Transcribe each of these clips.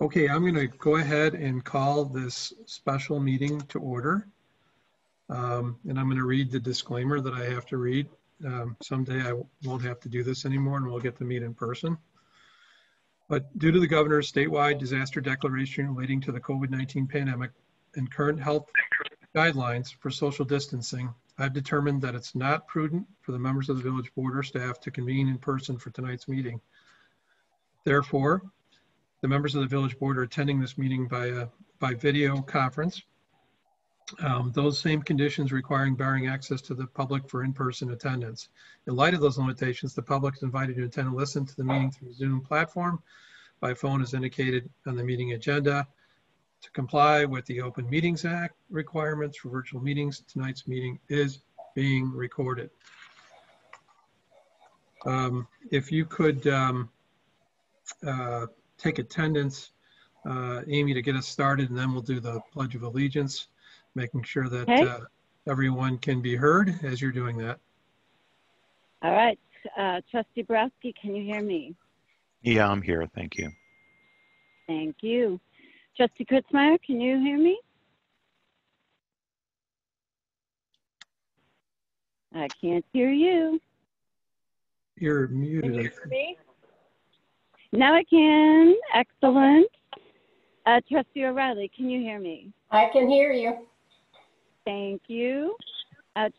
Okay, I'm going to go ahead and call this special meeting to order. And I'm going to read the disclaimer that I have to read. Someday I won't have to do this anymore and we'll get to meet in person. But due to the governor's statewide disaster declaration relating to the COVID-19 pandemic and current health guidelines for social distancing, I've determined that it's not prudent for the members of the village board or staff to convene in person for tonight's meeting. Therefore, the members of the village board are attending this meeting by video conference. Those same conditions requiring barring access to the public for in-person attendance. In light of those limitations, the public is invited to attend and listen to the meeting through Zoom platform by phone as indicated on the meeting agenda. To comply with the Open Meetings Act requirements for virtual meetings, tonight's meeting is being recorded. If you could take attendance, Amy, to get us started, and then we'll do the Pledge of Allegiance, making sure that everyone can be heard as you're doing that. All right. Trustee Borowski, can you hear me? Yeah, I'm here. Thank you. Thank you. Trustee Kritzmeyer, can you hear me? I can't hear you. You're muted. Can you hear me? Now I can. Excellent. Trustee O'Reilly, can you hear me? I can hear you. Thank you.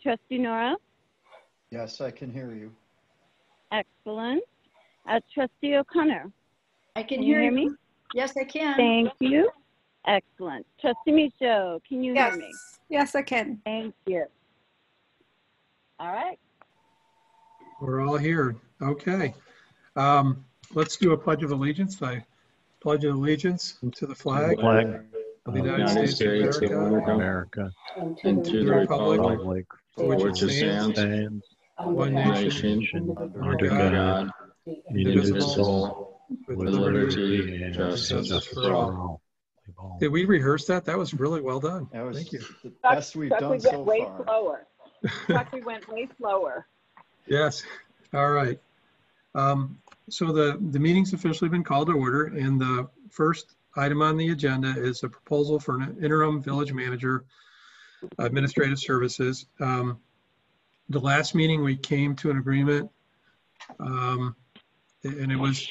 Trustee Nora? Yes, I can hear you. Excellent. Trustee O'Connor? I can hear me? Yes, I can. Thank you. Excellent. Trustee Michaud, can you hear me? Yes, I can. Thank you. All right. We're all here. Okay. Let's do a Pledge of Allegiance. I pledge allegiance to the flag of the United States of America, And to the republic for which it stands, one nation, under God, indivisible, with liberty and justice for all. Did we rehearse that? That was really well done. That was Thank you. the best we've done so way far. slower. We went way slower. Yes. All right. So the meeting's officially been called to order, and the first item on the agenda is a proposal for an interim village manager, administrative services. The last meeting we came to an agreement, and it was,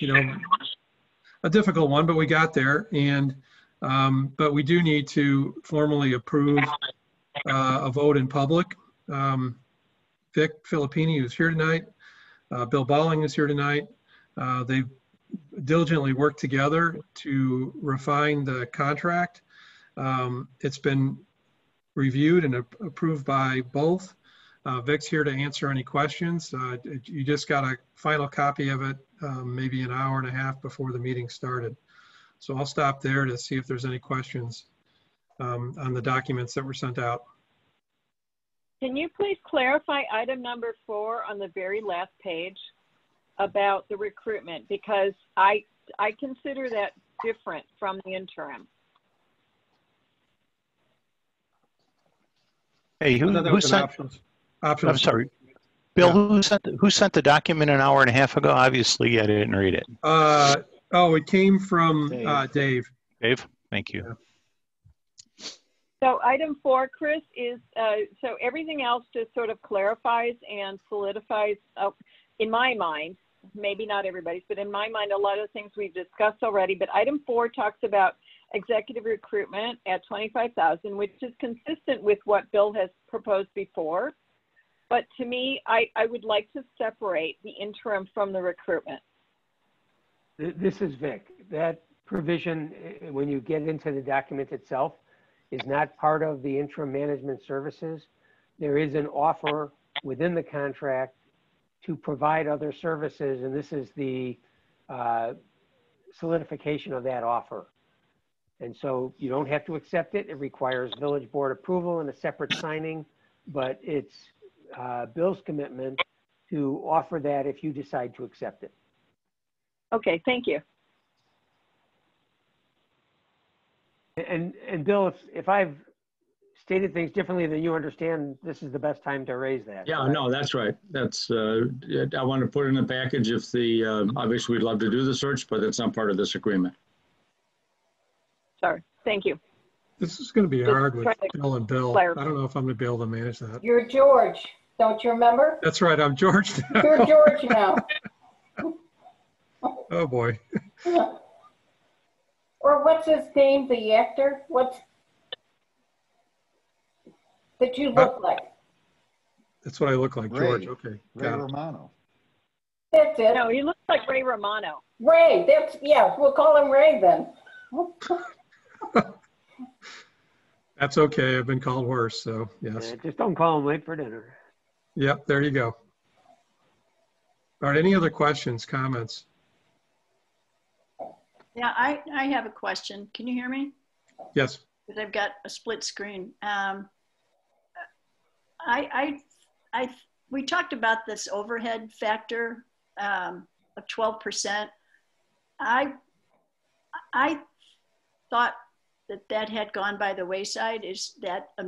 a difficult one, but we got there. And but we do need to formally approve a vote in public. Vic Filippini, who's here tonight, Bill Balling is here tonight. They've diligently worked together to refine the contract. It's been reviewed and approved by both. Vic's here to answer any questions. You just got a final copy of it maybe an hour and a half before the meeting started. So I'll stop there to see if there's any questions on the documents that were sent out. Can you please clarify item number 4 on the very last page about the recruitment? Because I consider that different from the interim. Hey, who sent? Options. I'm sorry, Bill. Yeah. Who sent the document an hour and a half ago? Obviously, I didn't read it. It came from Dave. Dave, thank you. Yeah. So item 4, Chris, is so everything else just sort of clarifies and solidifies, in my mind, maybe not everybody's, but in my mind, a lot of things we've discussed already. But item 4 talks about executive recruitment at $25,000, which is consistent with what Bill has proposed before. But to me, I would like to separate the interim from the recruitment. This is Vic. That provision, when you get into the document itself, is not part of the interim management services. There is an offer within the contract to provide other services, and this is the solidification of that offer. And so you don't have to accept it. It requires village board approval and a separate signing, but it's Bill's commitment to offer that if you decide to accept it. Okay, thank you. And Bill, if I've stated things differently than you understand, this is the best time to raise that. Yeah, no, that's right. That's I want to put in a package if the obviously we'd love to do the search, but it's not part of this agreement. Sorry. Thank you. This is going to be Just hard with trying to Bill and Bill. clarify. I don't know if I'm going to be able to manage that. You're George, don't you remember? That's right. I'm George now. You're George now. Oh, boy. Or what's his name, the actor? What's that you look like? That's what I look like, George. Ray. Okay. Ray Got it. Romano. That's it. No, he looks like Ray Romano. Ray, that's, yeah, we'll call him Ray then. That's okay. I've been called worse, so yes. Just don't call him late for dinner. Yep, there you go. All right, any other questions, comments? Yeah, I have a question. Can you hear me? Yes. Because I've got a split screen. We talked about this overhead factor of 12%. I thought that had gone by the wayside. Is that a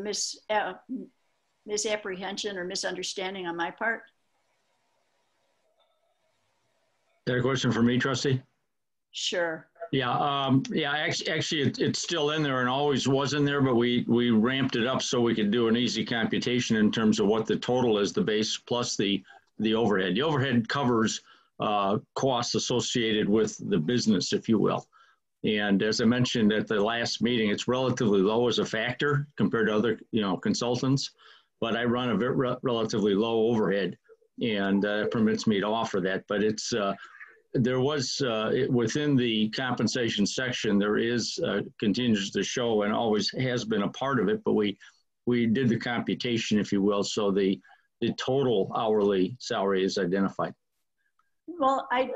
misapprehension or misunderstanding on my part? Is that a question for me, trustee? Sure. Yeah, actually it's still in there and always was in there, but we ramped it up so we could do an easy computation in terms of what the total is, the base plus the overhead. The overhead covers costs associated with the business, if you will. And as I mentioned at the last meeting, it's relatively low as a factor compared to other, consultants, but I run a relatively low overhead, and it permits me to offer that. But it's there was within the compensation section, there is continues to show and always has been a part of it, but we did the computation, if you will, so the total hourly salary is identified. Well, I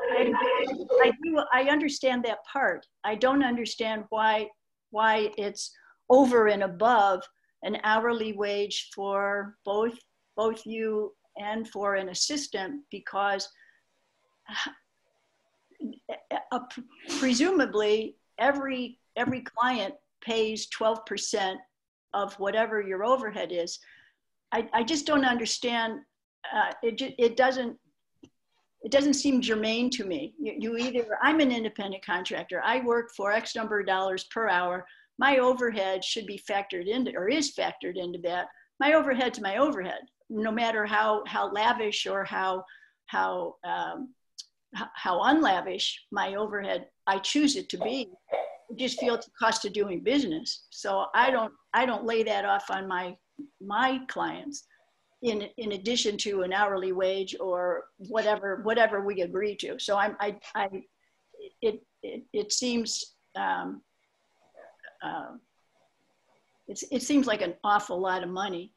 understand that part. I don't understand why it's over and above an hourly wage for both you and for an assistant, because presumably every client pays 12% of whatever your overhead is. I just don't understand. It doesn't seem germane to me. I'm an independent contractor. I work for X number of dollars per hour. My overhead should be factored into, or is factored into that. My overhead's my overhead, no matter how lavish or how unlavish my overhead I choose it to be. I just feel it's the cost of doing business. So I don't lay that off on my clients in addition to an hourly wage or whatever we agree to. So it seems it seems like an awful lot of money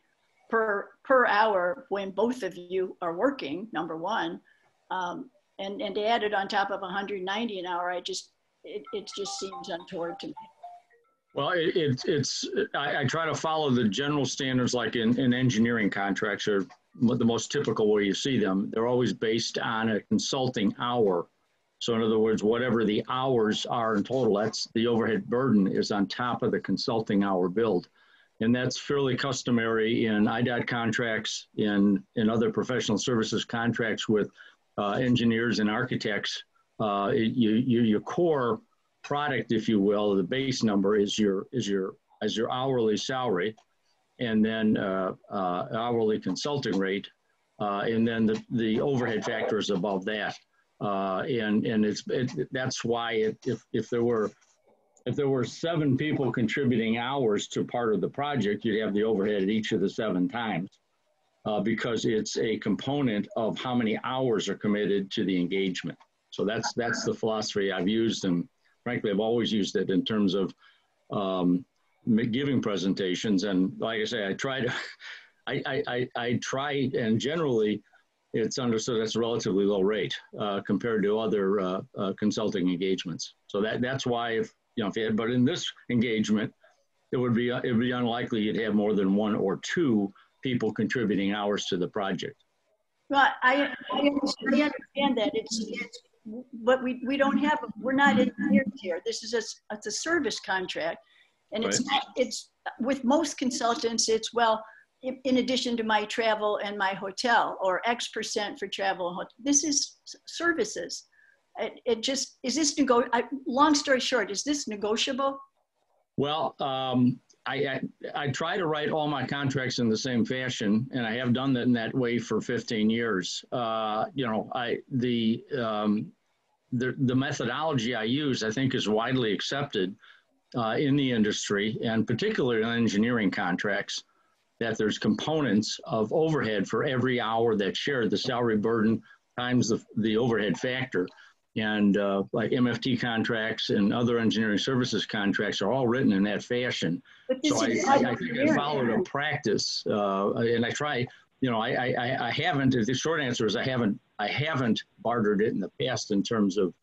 per hour when both of you are working, number one, and to add it on top of 190 an hour, it just seems untoward to me. Well, I try to follow the general standards, like in engineering contracts are the most typical way you see them. They're always based on a consulting hour. So in other words, whatever the hours are in total, that's the overhead burden is on top of the consulting hour billed. And that's fairly customary in IDOT contracts, in other professional services contracts with engineers and architects. Your core product, if you will, the base number is your hourly salary, and then hourly consulting rate, and then the overhead factor is above that, and that's why if there were 7 people contributing hours to part of the project, you'd have the overhead at each of the 7 times, because it's a component of how many hours are committed to the engagement. So that's the philosophy I've used, and frankly, I've always used it in terms of giving presentations. And like I say, I try, and generally it's understood that's a relatively low rate compared to other consulting engagements. So that's why if you had, but in this engagement, it'd be unlikely you'd have more than 1 or 2 people contributing hours to the project. Well, I understand that but we don't have, we're not engineers here. This is it's a service contract, and it's Right. it's with most consultants, it's, well, in addition to my travel and my hotel, or X% for travel and hotel. This is services. It just, is this long story short, is this negotiable? Well, I try to write all my contracts in the same fashion, and I have done that in that way for 15 years. The methodology I use, I think, is widely accepted in the industry, and particularly in engineering contracts, that there's components of overhead for every hour that's shared, the salary burden times the overhead factor. And like MFT contracts and other engineering services contracts are all written in that fashion. So I think I followed a practice, and I try. I haven't. The short answer is I haven't bartered it in the past in terms of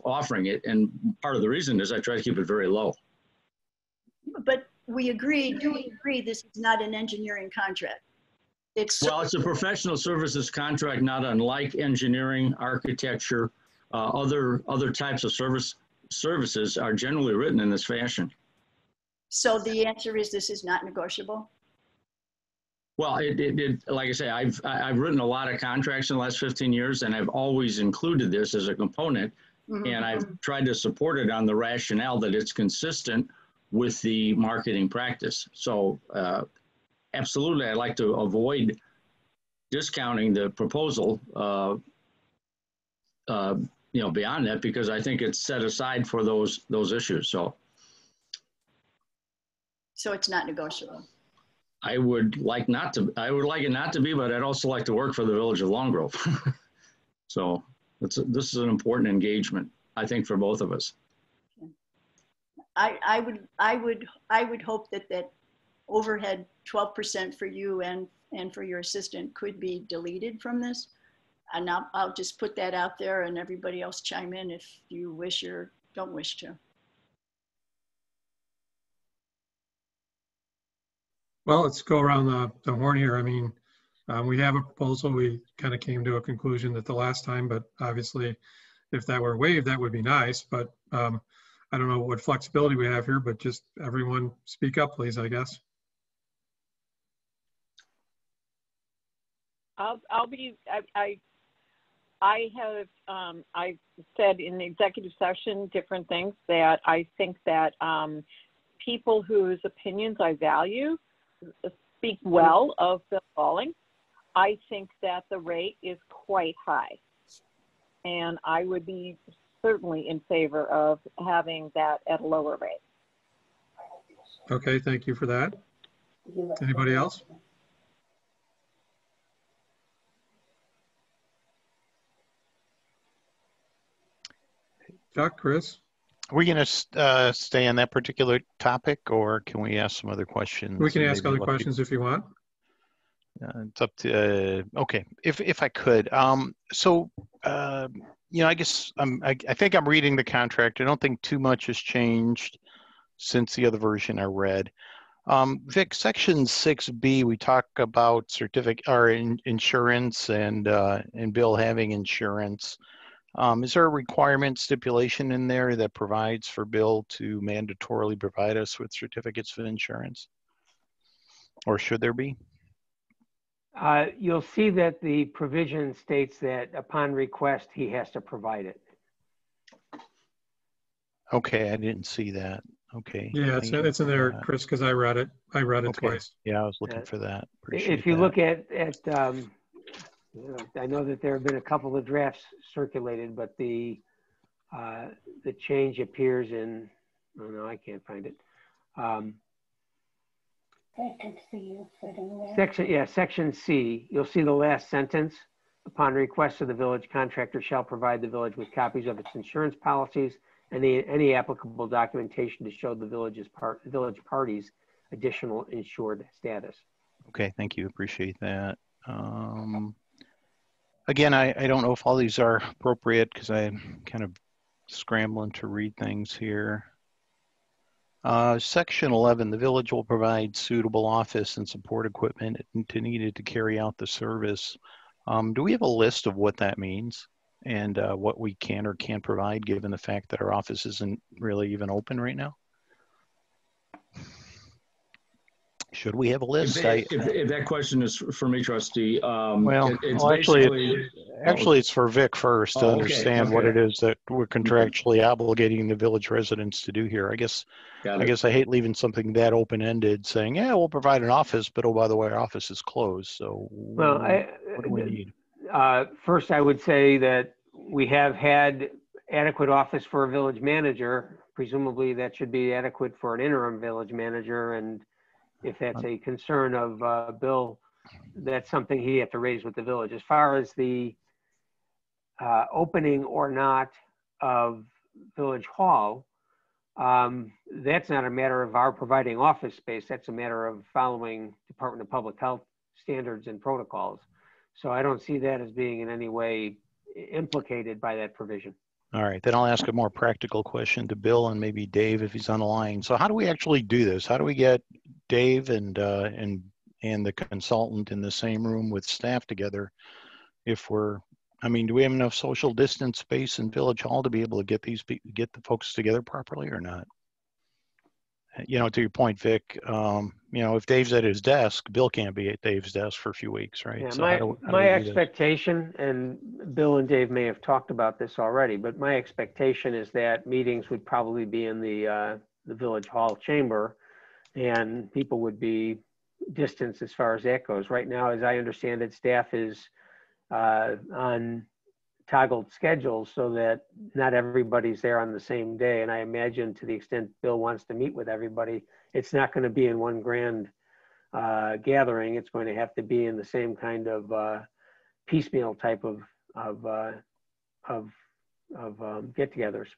offering it, and part of the reason is I try to keep it very low. But do we agree this is not an engineering contract? It's a professional services contract, not unlike engineering, architecture, other types of services are generally written in this fashion. So the answer is this is not negotiable? Well, like I say, I've written a lot of contracts in the last 15 years, and I've always included this as a component, and I've tried to support it on the rationale that it's consistent with the marketing practice. So absolutely, I'd like to avoid discounting the proposal, beyond that, because I think it's set aside for those issues. So it's not negotiable. I would like it not to be, but I'd also like to work for the Village of Long Grove. So this is an important engagement, I think, for both of us. I would hope that overhead 12% for you and for your assistant could be deleted from this. And I'll just put that out there, and everybody else chime in if you wish or don't wish to. Well, let's go around the horn here. I mean, we have a proposal. We kind of came to a conclusion that the last time, but obviously if that were waived, that would be nice. But I don't know what flexibility we have here, but just everyone speak up, please, I guess. I've said in the executive session different things that I think that people whose opinions I value speak well of Bill Balling. I think that the rate is quite high, and I would be certainly in favor of having that at a lower rate. Okay, thank you for that. Anybody else? Chuck, Chris? Are we going to stay on that particular topic, or can we ask some other questions? We can ask other questions if you want. It's up to, okay, if I could. I guess I think I'm reading the contract. I don't think too much has changed since the other version I read. Vic, section 6B, we talk about certificate or insurance and Bill having insurance. Is there a requirement stipulation in there that provides for Bill to mandatorily provide us with certificates of insurance? Or should there be? You'll see that the provision states that upon request, he has to provide it. Okay, I didn't see that. Okay. Yeah, it's in there, Chris, because I read it. I read it twice. Yeah, I was looking for that. Appreciate if you that. look at I know that there have been a couple of drafts circulated, but the change appears in, oh no, I can't find it. Section C, you'll see the last sentence. Upon request of the village, contractor shall provide the village with copies of its insurance policies and any applicable documentation to show the village parties additional insured status. Okay, thank you. Appreciate that. Again, I don't know if all these are appropriate because I'm kind of scrambling to read things here. Section 11, the village will provide suitable office and support equipment needed to carry out the service. Do we have a list of what that means and what we can or can't provide given the fact that our office isn't really even open right now? Should we have a list? If that question is for me, trustee, it's actually it's for Vic first to Oh, okay, understand what okay. it is that we're contractually obligating the village residents to do here. I guess I hate leaving something that open-ended, saying, yeah, we'll provide an office, but oh, by the way, our office is closed. So Well, what do we need? First, I would say that we have had adequate office for a village manager. Presumably that should be adequate for an interim village manager. And if that's a concern of Bill, that's something he had to raise with the village. As far as the opening or not of Village Hall, that's not a matter of our providing office space. That's a matter of following Department of Public Health standards and protocols. So I don't see that as being in any way implicated by that provision. All right, then I'll ask a more practical question to Bill and maybe Dave if he's on the line. So how do we actually do this? How do we get Dave and the consultant in the same room with staff together? If we're, I mean, do we have enough social distance space in Village Hall to be able to get the folks together properly or not? You know, to your point, Vic, you know, if Dave's at his desk, Bill can't be at Dave's desk for a few weeks, right? Yeah, So how do my we do expectation, and Bill and Dave may have talked about this already, but my expectation is that meetings would probably be in the Village Hall chamber, and people would be distanced as far as that goes. Right now, as I understand it, staff is on toggled schedules so that not everybody's there on the same day. And I imagine to the extent Bill wants to meet with everybody, it's not going to be in one grand gathering. It's going to have to be in the same kind of piecemeal type of get-togethers.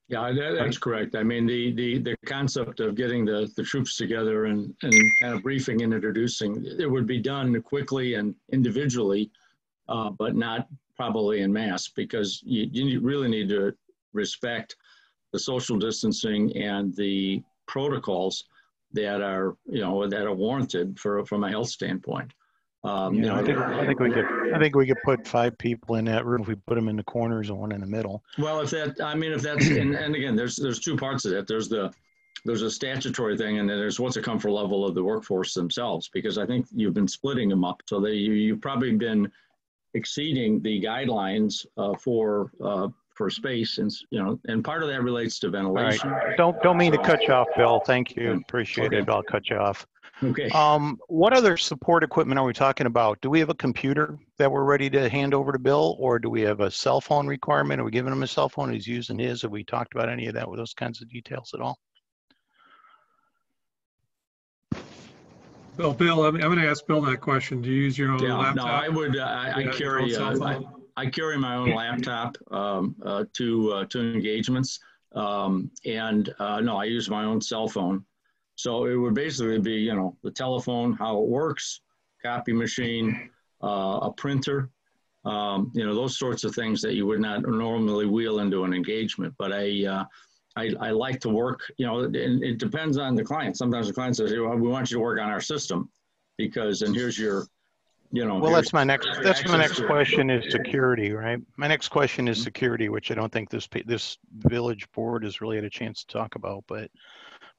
Yeah, that's correct. I mean, the concept of getting the troops together and kind of briefing and introducing, it would be done quickly and individually, but not probably en masse, because you really need to respect the social distancing and the protocols that are, you know, that are warranted from a health standpoint. I think we could put 5 people in that room if we put them in the corners and one in the middle. Well, if that's and again, there's 2 parts of that. There's a statutory thing, and then there's what's the comfort level of the workforce themselves, because I think you've been splitting them up so that you've probably been exceeding the guidelines for space, and you know, and part of that relates to ventilation. Right. Don't mean to cut you off, Bill. Thank you. Appreciate it. I'll cut you off. Okay. What other support equipment are we talking about? Do we have a computer that we're ready to hand over to Bill, or do we have a cell phone requirement? Are we giving him a cell phone? He's using his. Have we talked about any of that with those kinds of details at all? Bill, I'm going to ask Bill that question. Do you use your own laptop? No, I would. I carry my own laptop to engagements, and no, I use my own cell phone. So it would basically be, you know, the telephone, how it works, copy machine, a printer, you know, those sorts of things that you would not normally wheel into an engagement. But I like to work, you know, and it depends on the client. Sometimes the client says, well, we want you to work on our system because, and here's your, you know. Well, that's my next question is security, right? My next question is security, which I don't think this village board has really had a chance to talk about, but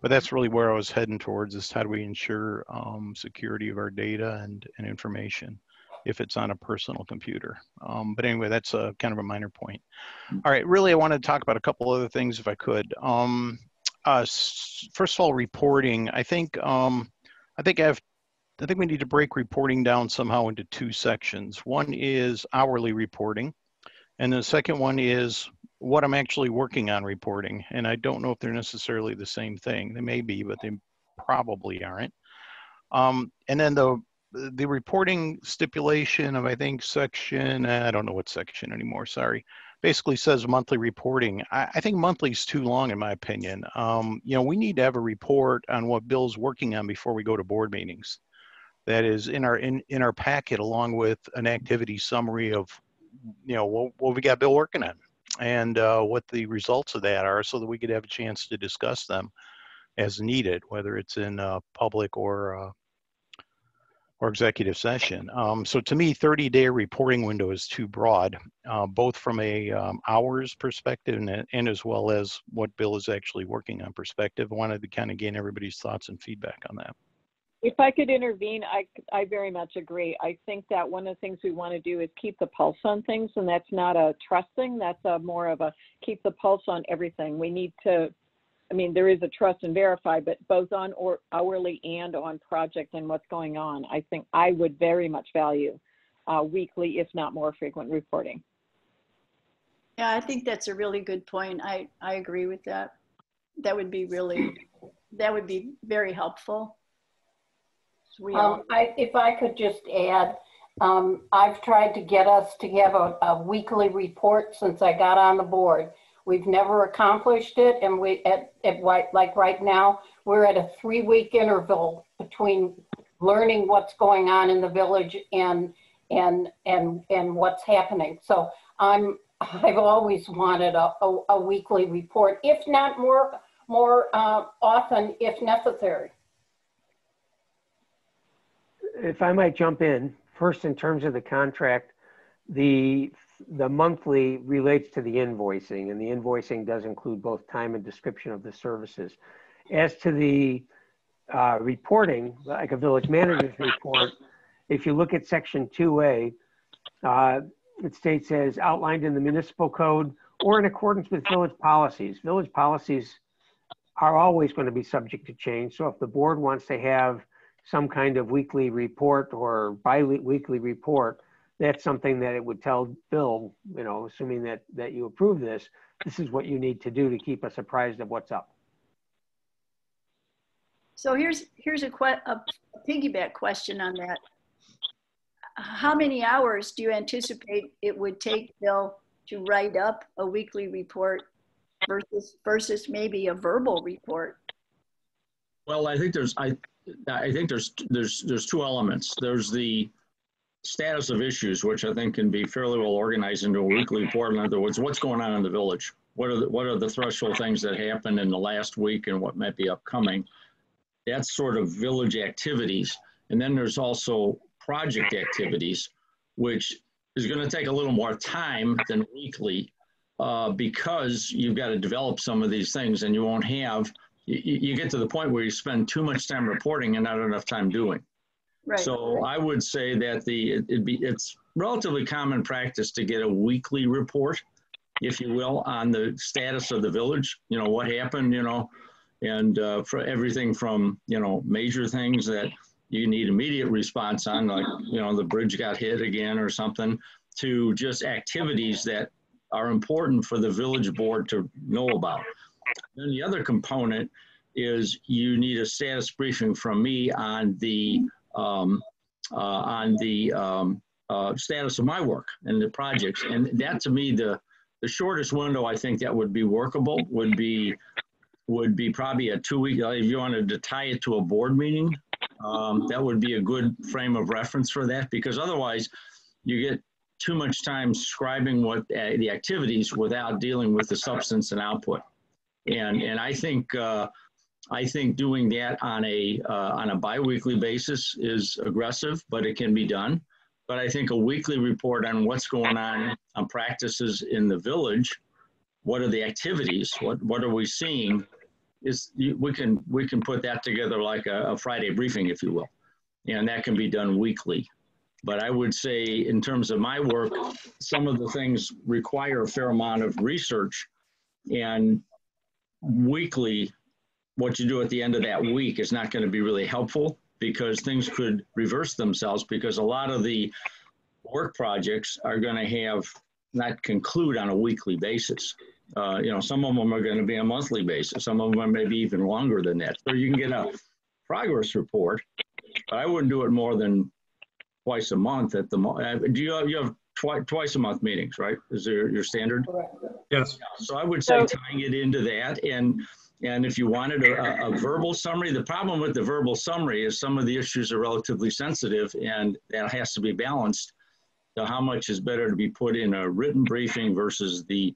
that's really where I was heading towards, is how do we ensure security of our data and information if it's on a personal computer. But anyway, that's a kind of a minor point. All right, really I wanted to talk about a couple other things if I could. First of all, reporting. I think we need to break reporting down somehow into 2 sections. One is hourly reporting, and the second one is what I'm actually working on reporting. And I don't know if they're necessarily the same thing. They may be, but they probably aren't. And then the reporting stipulation of, I think, section, I don't know what section anymore, sorry, basically says monthly reporting. I think monthly is too long in my opinion. You know, we need to have a report on what Bill's working on before we go to board meetings. That is in our packet, along with an activity summary of, you know, what we got Bill working on and what the results of that are, so that we could have a chance to discuss them as needed, whether it's in public or executive session. So to me, 30-day reporting window is too broad, both from a hours perspective and as well as what Bill is actually working on perspective. I wanted to kind of gain everybody's thoughts and feedback on that. If I could intervene, I very much agree. I think that one of the things we want to do is keep the pulse on things, and that's not a trust thing. That's a more of a keep the pulse on everything. We need to, I mean, there is a trust and verify, but both on or hourly and on project and what's going on. I think I would very much value weekly, if not more frequent reporting. Yeah, I think that's a really good point. I agree with that. That would be very helpful. If I could just add, I've tried to get us to have a weekly report since I got on the board. We've never accomplished it, and like right now, we're at a 3-week interval between learning what's going on in the village and what's happening. So I've always wanted a weekly report, if not more often, if necessary. If I might jump in, first in terms of the contract, the monthly relates to the invoicing, and the invoicing does include both time and description of the services. As to the reporting, like a village manager's report, if you look at section 2A, it states as outlined in the municipal code or in accordance with village policies. Village policies are always going to be subject to change. So if the board wants to have some kind of weekly report or bi-weekly report, that's something that it would tell Bill, you know, assuming that you approve this is what you need to do to keep us apprised of what's up. So here's a piggyback question on that. How many hours do you anticipate it would take Bill to write up a weekly report versus maybe a verbal report? Well, I think there's two elements. There's the status of issues, which I think can be fairly well organized into a weekly report. In other words, what's going on in the village? What are the threshold things that happened in the last week and what might be upcoming? That's sort of village activities. And then there's also project activities, which is going to take a little more time than weekly because you've got to develop some of these things, and you won't have, you get to the point where you spend too much time reporting and not enough time doing. Right. So I would say that it's relatively common practice to get a weekly report, if you will, on the status of the village, you know, what happened, you know, and for everything from, you know, major things that you need immediate response on, like, you know, the bridge got hit again or something, to just activities that are important for the village board to know about. Then the other component is you need a status briefing from me on the status of my work and the projects. And that, to me, the shortest window I think that would be workable would be probably a 2-week, if you wanted to tie it to a board meeting. That would be a good frame of reference for that, because otherwise you get too much time scribing what the activities without dealing with the substance and output. And I think doing that on a biweekly basis is aggressive, but it can be done. But I think a weekly report on what's going on practices in the village, what are the activities, what are we seeing, we can put that together like a Friday briefing, if you will, and that can be done weekly. But I would say in terms of my work, some of the things require a fair amount of research, and weekly, what you do at the end of that week is not going to be really helpful, because things could reverse themselves, because a lot of the work projects are going to not conclude on a weekly basis. You know, some of them are going to be a monthly basis. Some of them are maybe even longer than that. So you can get a progress report, but I wouldn't do it more than twice a month at the moment. You have twice a month meetings, right? Is there your standard? Yes. Yeah, so I would say tying it into that, and if you wanted a verbal summary, the problem with the verbal summary is some of the issues are relatively sensitive, and that has to be balanced. So how much is better to be put in a written briefing versus the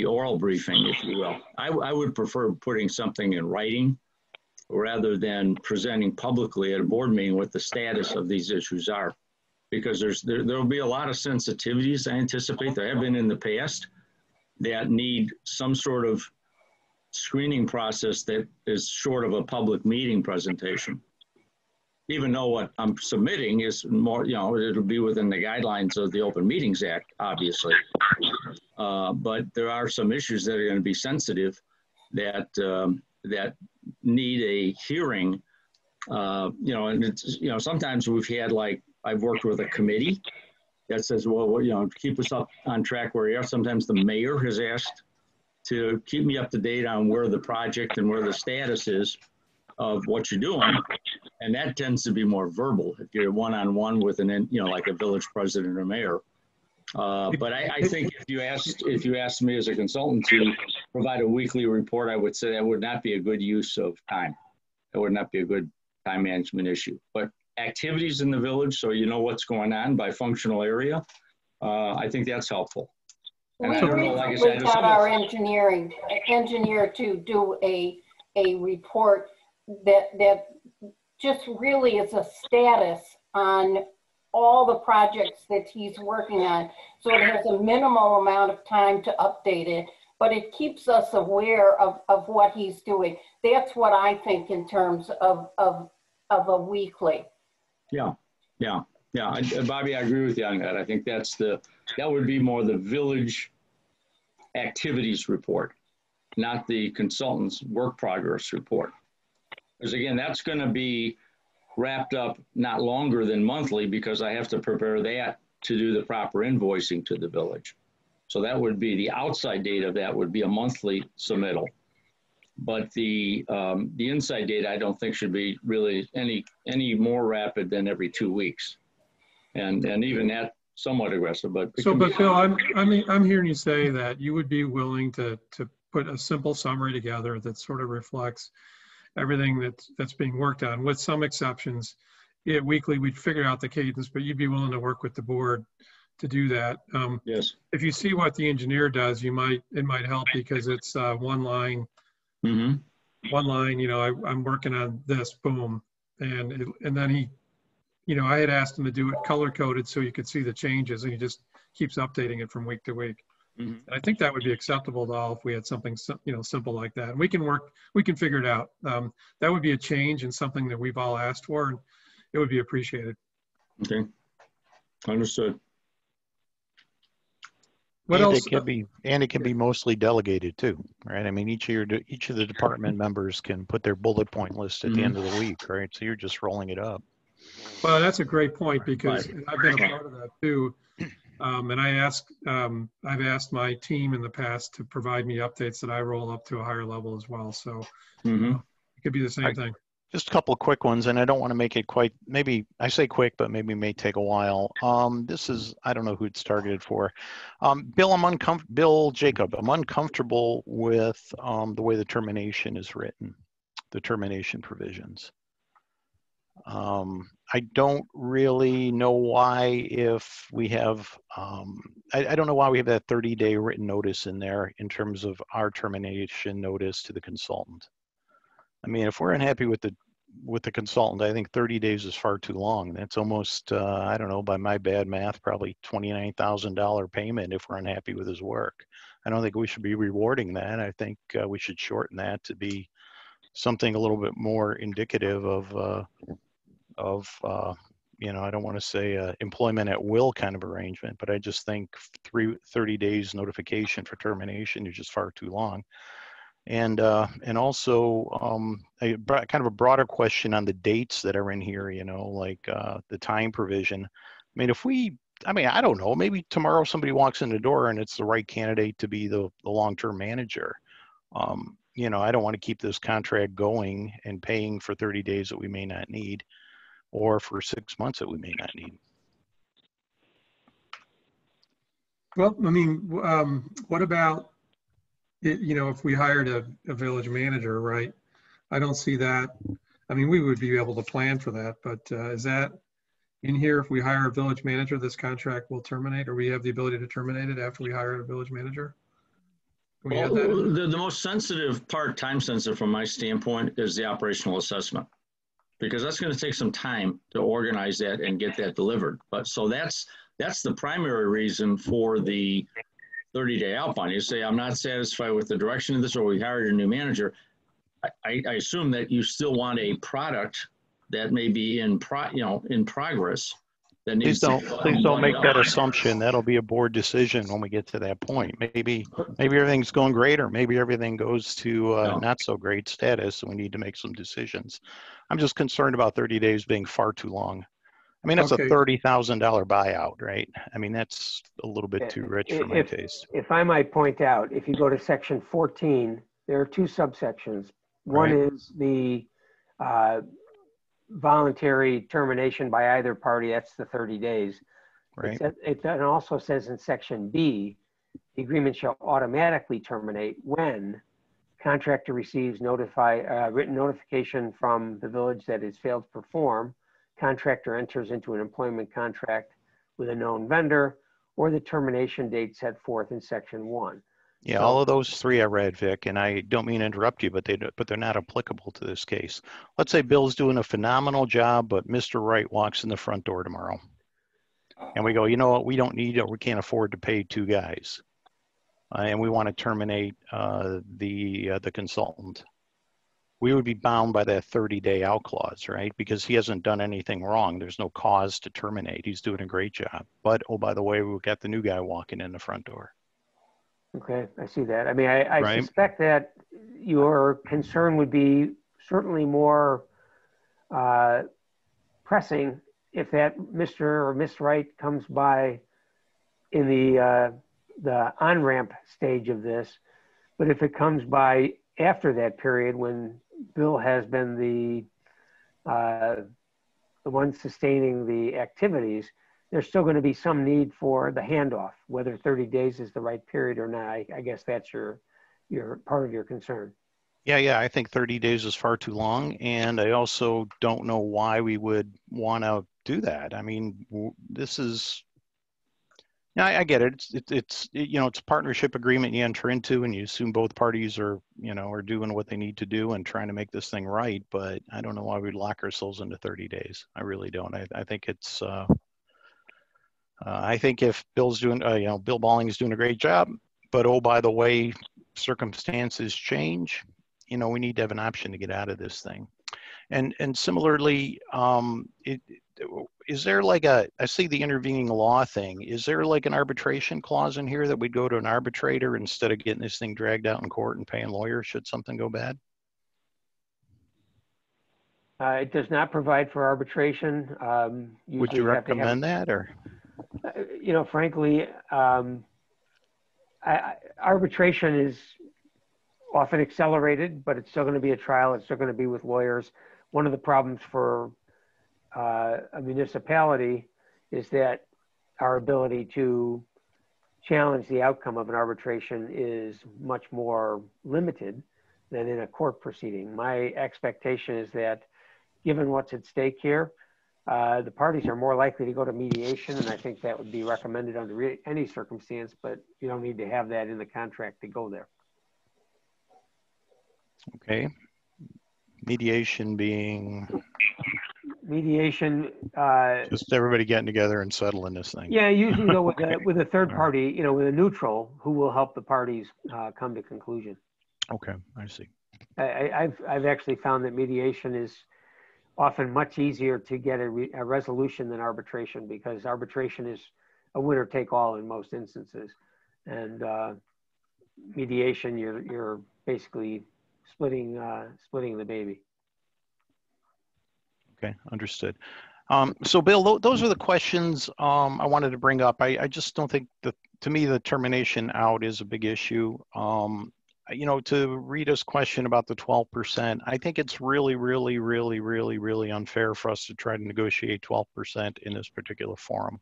oral briefing, if you will. I would prefer putting something in writing rather than presenting publicly at a board meeting what the status of these issues are, because there'll be a lot of sensitivities, I anticipate, there have been in the past, that need some sort of screening process that is short of a public meeting presentation. even though what I'm submitting is more, it'll be within the guidelines of the Open Meetings Act, obviously. But there are some issues that are going to be sensitive that that need a hearing. And it's, sometimes we've had, like, I've worked with a committee that says, well, keep us up on track where we are. Sometimes the mayor has asked to keep me up to date on where the project and where the status is of what you're doing. And that tends to be more verbal if you're one-on-one with like a village president or mayor. But I think if you asked me as a consultant to provide a weekly report, I would say that would not be a good use of time. It would not be a good time management issue. But activities in the village, so you know what's going on by functional area, I think that's helpful. And We I don't know, like I recently said, got our engineer to do a report that just really is a status on all the projects that he's working on. So it has a minimal amount of time to update it, but it keeps us aware of what he's doing. That's what I think in terms of a weekly. Yeah. Bobby, I agree with you on that. I think that would be more the village activities report, not the consultant's work progress report. Because again, that's going to be wrapped up not longer than monthly, because I have to prepare that to do the proper invoicing to the village. So that would be the outside date of that would be a monthly submittal. But the inside date, I don't think should be really any more rapid than every 2 weeks. And even that somewhat aggressive, but. But Bill, I'm hearing you say that you would be willing to put a simple summary together that sort of reflects everything that's being worked on, with some exceptions. Weekly, we'd figure out the cadence, but you'd be willing to work with the board to do that. Yes. If you see what the engineer does, it might help, because it's one line. Mm-hmm. One line, I'm working on this, boom, and then he, I had asked him to do it color coded so you could see the changes, and he just keeps updating it from week to week. Mm-hmm. And I think that would be acceptable to all if we had something, simple like that. And we can figure it out. That would be a change and something that we've all asked for, and it would be appreciated. Okay, understood. What else? It can be mostly delegated too, right? I mean, each of the department members can put their bullet point list at the end of the week, right? So you're just rolling it up. Well, that's a great point, because I've been a part of that too. And I've asked my team in the past to provide me updates that I roll up to a higher level as well. So it could be the same thing. Just a couple of quick ones, and I don't want to make it quite, maybe I say quick, but maybe it may take a while. This is, I don't know who it's targeted for. Bill Jacob, I'm uncomfortable with the way the termination is written, the termination provisions. I don't really know why, if we have, I don't know why we have that 30-day written notice in there in terms of our termination notice to the consultant. I mean, if we're unhappy with the consultant, I think 30 days is far too long. That's almost, I don't know, by my bad math, probably $29,000 payment if we're unhappy with his work. I don't think we should be rewarding that. I think we should shorten that to be something a little bit more indicative of I don't want to say employment at will kind of arrangement, but I just think 30 days notification for termination is just far too long. And also kind of a broader question on the dates that are in here, like the time provision. I mean, I don't know, maybe tomorrow somebody walks in the door and it's the right candidate to be the long-term manager. I don't want to keep this contract going and paying for 30 days that we may not need, or for 6 months that we may not need. Well, I mean, what about, if we hired a village manager, right? I don't see that. I mean, we would be able to plan for that, but is that in here? If we hire a village manager, this contract will terminate, or we have the ability to terminate it after we hire a village manager? Well, the most sensitive part, time sensitive from my standpoint, is the operational assessment, because that's going to take some time to organize that and get that delivered. But so that's the primary reason for the 30-day outbound. You say, I'm not satisfied with the direction of this, or we hired a new manager. I assume that you still want a product that may be in progress. That Please don't make that assumption. That'll be a board decision when we get to that point. Maybe everything's going great, or maybe everything goes to not so great status, and we need to make some decisions. I'm just concerned about 30 days being far too long. I mean, that's a $30,000 buyout, right? I mean, that's a little bit too rich for my taste. If I might point out, if you go to section 14, there are two subsections. One is the voluntary termination by either party. That's the 30 days. Right. It also says in section B, the agreement shall automatically terminate when contractor receives written notification from the village that it's failed to perform, contractor enters into an employment contract with a known vendor, or the termination date set forth in section 1. Yeah, all of those three I read, Vic, and I don't mean to interrupt you, but they're not applicable to this case. Let's say Bill's doing a phenomenal job, but Mr. Wright walks in the front door tomorrow. And we go, you know what, we don't need or we can't afford to pay two guys. And we want to terminate the consultant. We would be bound by that 30-day out clause, right? Because he hasn't done anything wrong. There's no cause to terminate. He's doing a great job. But, oh, by the way, we've got the new guy walking in the front door. Okay, I see that. I mean, I suspect that your concern would be certainly more pressing if that Mr. or Miss Wright comes by in the on-ramp stage of this. But if it comes by after that period when Bill has been the one sustaining the activities, there's still going to be some need for the handoff, whether 30 days is the right period or not. I guess that's your part of your concern. Yeah, I think 30 days is far too long. And I also don't know why we would want to do that. I mean, this is, I get it. It's a partnership agreement you enter into, and you assume both parties are doing what they need to do and trying to make this thing right. But I don't know why we'd lock ourselves into 30 days. I really don't. I think it's, I think if Bill's doing, Bill Balling is doing a great job, but oh, by the way, circumstances change, we need to have an option to get out of this thing. And similarly, is there like I see the intervening law thing, is there like an arbitration clause in here that we'd go to an arbitrator instead of getting this thing dragged out in court and paying lawyers should something go bad? It does not provide for arbitration. Would you recommend that, or? Frankly, arbitration is often accelerated, but it's still going to be a trial. It's still going to be with lawyers. One of the problems for a municipality is that our ability to challenge the outcome of an arbitration is much more limited than in a court proceeding. My expectation is that given what's at stake here, the parties are more likely to go to mediation, and I think that would be recommended under any circumstance, but you don't need to have that in the contract to go there. Okay. Mediation being? Mediation. Just everybody getting together and settling this thing. Yeah, usually go with a third party, with a neutral who will help the parties come to conclusion. Okay, I see. I've actually found that mediation is often much easier to get a resolution than arbitration, because arbitration is a winner take all in most instances, and mediation you're basically splitting the baby. Okay, understood. So Bill, those are the questions I wanted to bring up. I just don't think to me the termination out is a big issue. To Rita's question about the 12%, I think it's really, really, really, really, really unfair for us to try to negotiate 12% in this particular forum.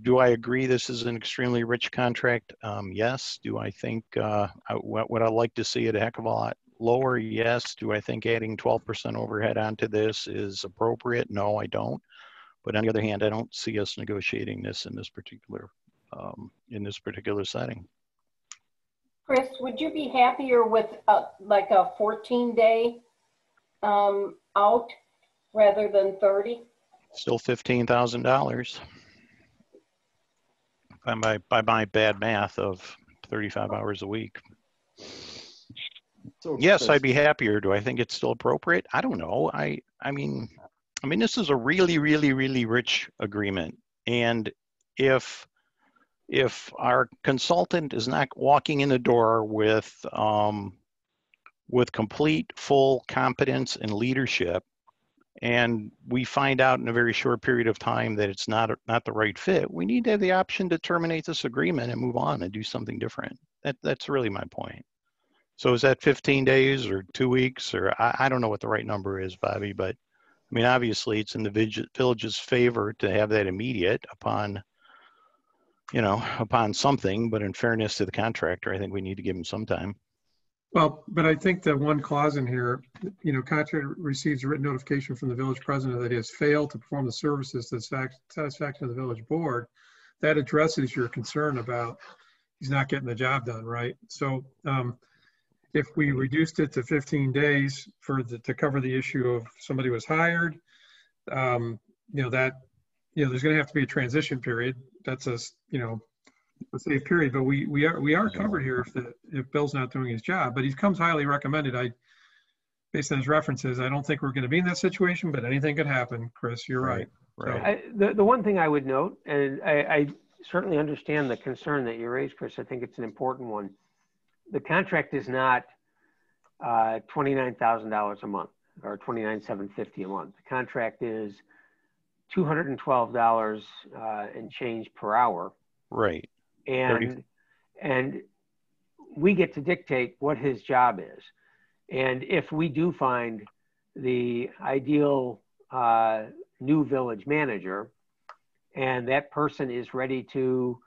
Do I agree this is an extremely rich contract? Yes. Do I think, would I like to see it a heck of a lot lower? Yes. Do I think adding 12% overhead onto this is appropriate? No, I don't. But on the other hand, I don't see us negotiating this in this particular setting. Chris, would you be happier with like a 14-day out rather than 30? Still $15,000. By my bad math of 35 hours a week. So Yes, Chris, I'd be happier. Do I think it's still appropriate? I don't know. I mean, this is a really, really, really rich agreement. And if our consultant is not walking in the door with complete, full competence and leadership, and we find out in a very short period of time that it's not the right fit, we need to have the option to terminate this agreement and move on and do something different. That's really my point. So is that 15 days or 2 weeks, or I don't know what the right number is, Bobby, but I mean, obviously it's in the village's favor to have that immediate upon something, but in fairness to the contractor, I think we need to give him some time. Well, but I think the one clause in here, contractor receives a written notification from the village president that he has failed to perform the services to the satisfaction of the village board. That addresses your concern about he's not getting the job done, right? So if we reduced it to 15 days to cover the issue of somebody was hired, there's going to have to be a transition period. That's a safe period, but we are covered here if Bill's not doing his job. But he comes highly recommended. Based on his references, I don't think we're going to be in that situation, but anything could happen. Chris, you're right. Right. The one thing I would note, and I certainly understand the concern that you raised, Chris. I think it's an important one. The contract is not $29,000 a month or $29,750 a month. The contract is $212 and change per hour. Right. And we get to dictate what his job is. And if we do find the ideal new village manager, and that person is ready to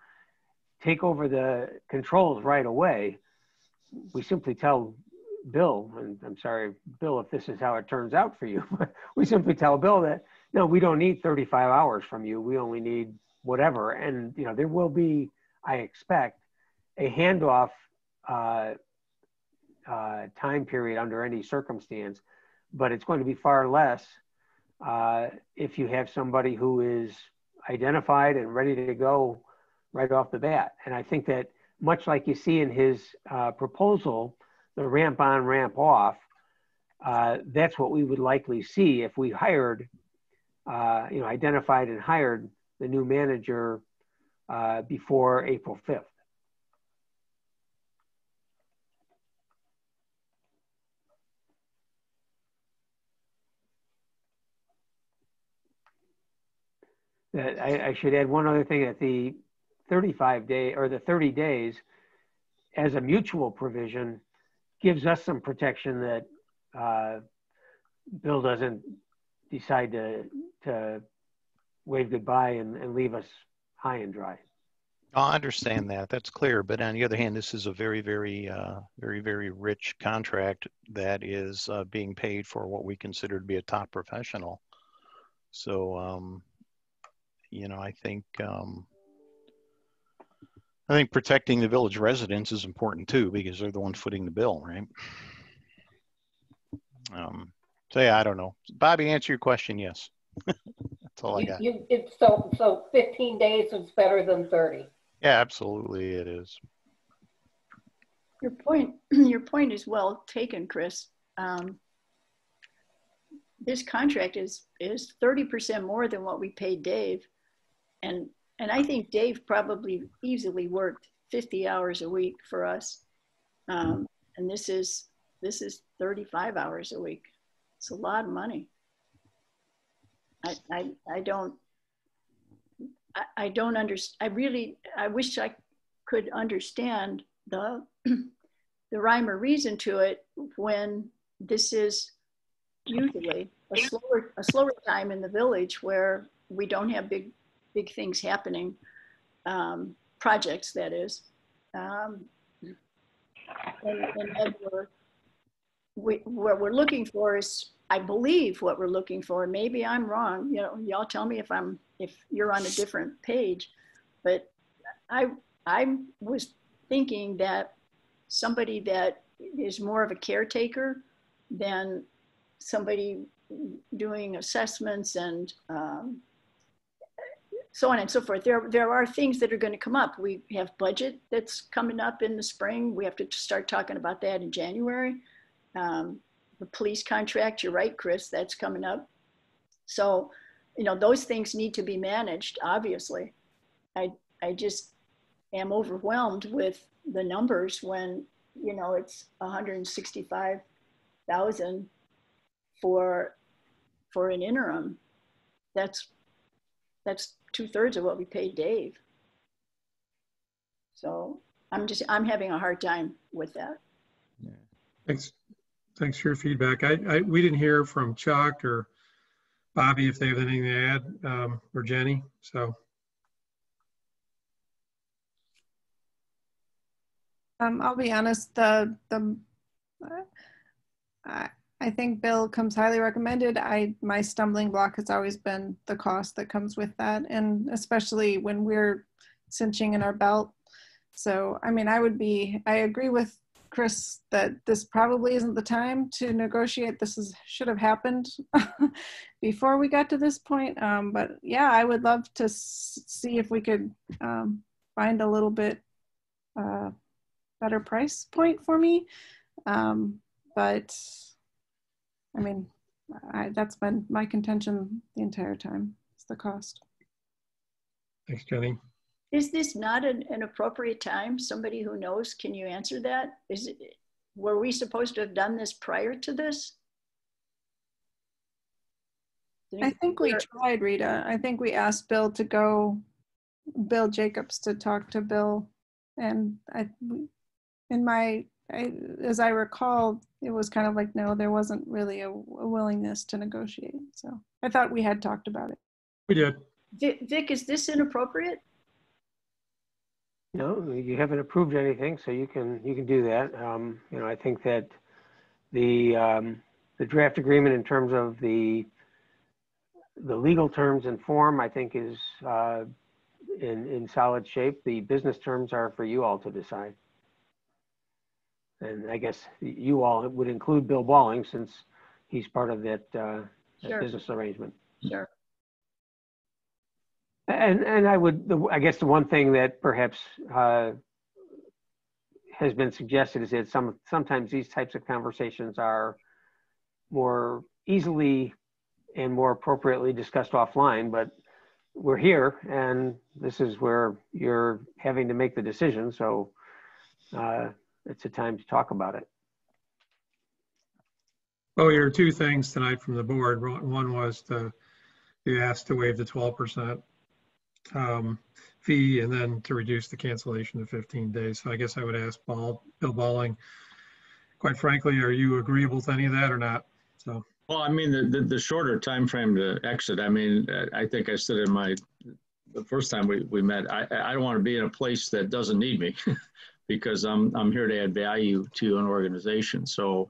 take over the controls right away, we simply tell Bill, and I'm sorry, Bill, if this is how it turns out for you, but we simply tell Bill that, no, we don't need 35 hours from you. We only need whatever. And, there will be, I expect, a handoff time period under any circumstance, but it's going to be far less if you have somebody who is identified and ready to go right off the bat. And I think that much like you see in his proposal, the ramp on, ramp off, that's what we would likely see if we hired, identified and hired the new manager before April 5th. I should add one other thing, that the 35-day or the 30 days as a mutual provision gives us some protection that Bill doesn't decide to wave goodbye and leave us high and dry. I understand that. That's clear. But on the other hand, this is a very, very, very, very rich contract that is being paid for what we consider to be a top professional. So, I think protecting the village residents is important too, because they're the ones footing the bill, right? So yeah, I don't know. Bobby, answer your question. Yes. That's all I got. So 15 days is better than 30. Yeah, absolutely it is. Your point is well taken, Chris. This contract is 30% more than what we paid Dave. And I think Dave probably easily worked 50 hours a week for us. And this is 35 hours a week. It's a lot of money. I don't understand. I wish I could understand the rhyme or reason to it when this is usually a slower time in the village where we don't have big things happening, projects that is. And what we're looking for is, I believe what we're looking for, maybe I'm wrong, y'all tell me if you're on a different page, but I was thinking that somebody that is more of a caretaker than somebody doing assessments and so on and so forth. There are things that are going to come up. We have budget that's coming up in the spring. We have to start talking about that in January. The police contract, you're right, Chris, that's coming up. So, you know, those things need to be managed, obviously. I just am overwhelmed with the numbers when, you know, it's 165,000 for an interim. That's 2/3 of what we paid Dave. So I'm having a hard time with that. Yeah. Thanks for your feedback. We didn't hear from Chuck or Bobby if they have anything to add, or Jenny. So. I'll be honest. I think Bill comes highly recommended. My stumbling block has always been the cost that comes with that, and especially when we're cinching in our belt. So, I mean, I agree with Chris that this probably isn't the time to negotiate. Should have happened before we got to this point. But yeah, I would love to see if we could find a little bit better price point for me. But I mean, that's been my contention the entire time. It's the cost. Thanks, Jenny. Is this not an appropriate time? Somebody who knows, can you answer that? Were we supposed to have done this prior to this? I think we tried, Rita. I think we asked Bill Jacobs to talk to Bill. And as I recall, it was kind of like, no, there wasn't really a willingness to negotiate. So I thought we had talked about it. We did. Vic, is this inappropriate? No, you haven't approved anything, so you can do that. You know, I think that the draft agreement in terms of the legal terms and form, I think is in solid shape. The business terms are for you all to decide. And I guess you all would include Bill Balling since he's part of that, Sure. that business arrangement. Sure. And I guess the one thing that perhaps has been suggested is that sometimes these types of conversations are more easily and more appropriately discussed offline, but we're here and this is where you're having to make the decision. So it's a time to talk about it. Oh, there are two things tonight from the board. One was you asked to waive the 12% fee and then to reduce the cancellation to 15 days. So I guess I would ask Bill Balling, quite frankly, are you agreeable to any of that or not? So. Well, I mean, the shorter time frame to exit, I mean, I think I said in the first time we met, I don't want to be in a place that doesn't need me because I'm here to add value to an organization. So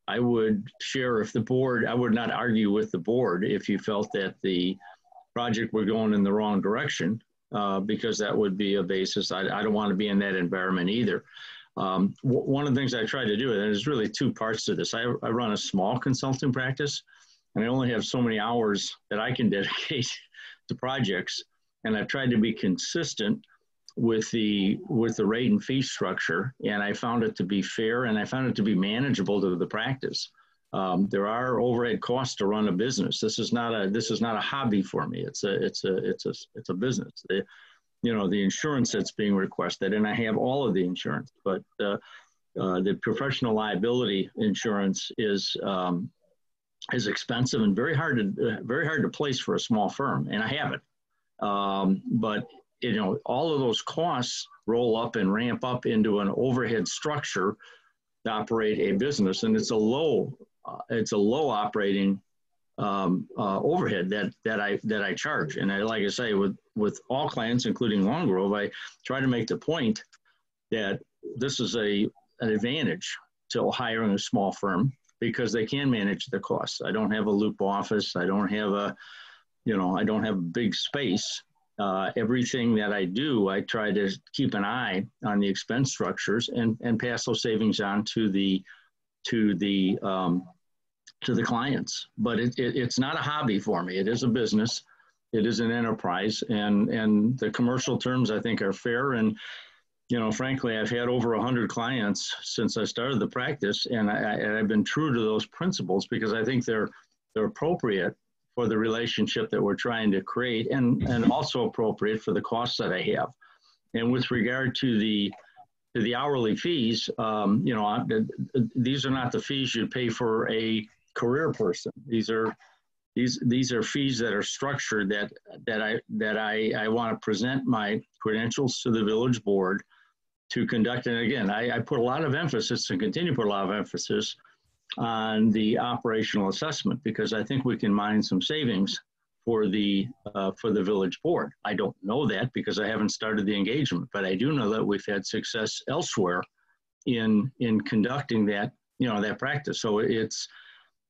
I would share if the board, I would not argue with the board if you felt that the project were going in the wrong direction because that would be a basis. I don't want to be in that environment either. One of the things I try to do, and there's really two parts to this. I run a small consulting practice and I only have so many hours that I can dedicate to projects. And I've tried to be consistent with the rate and fee structure. And I found it to be fair and I found it to be manageable to the practice. There are overhead costs to run a business. This is not a hobby for me. It's a business. The insurance that's being requested, and I have all of the insurance, but the professional liability insurance is expensive and very hard to place for a small firm, and I have it. But all of those costs roll up and ramp up into an overhead structure to operate a business, and it's a low operating overhead that I charge. And like I say, with all clients, including Long Grove, I try to make the point that this is an advantage to hiring a small firm because they can manage the costs. I don't have a loop office. I don't have a big space. Everything that I do, I try to keep an eye on the expense structures and pass those savings on to the clients. But it's not a hobby for me. It is a business. it is an enterprise, and the commercial terms I think are fair. And you know, frankly, I've had over 100 clients since I started the practice, and I've been true to those principles because I think they're appropriate for the relationship that we're trying to create, and also appropriate for the costs that I have. And with regard to the hourly fees, you know, these are not the fees you'd pay for a career person. These are fees that are structured that I want to present my credentials to the village board to conduct. And again, I put a lot of emphasis and continue to put a lot of emphasis on the operational assessment, because I think we can mine some savings for the village board. I don't know that because I haven't started the engagement, but I do know that we've had success elsewhere in conducting that, you know, that practice. So it's,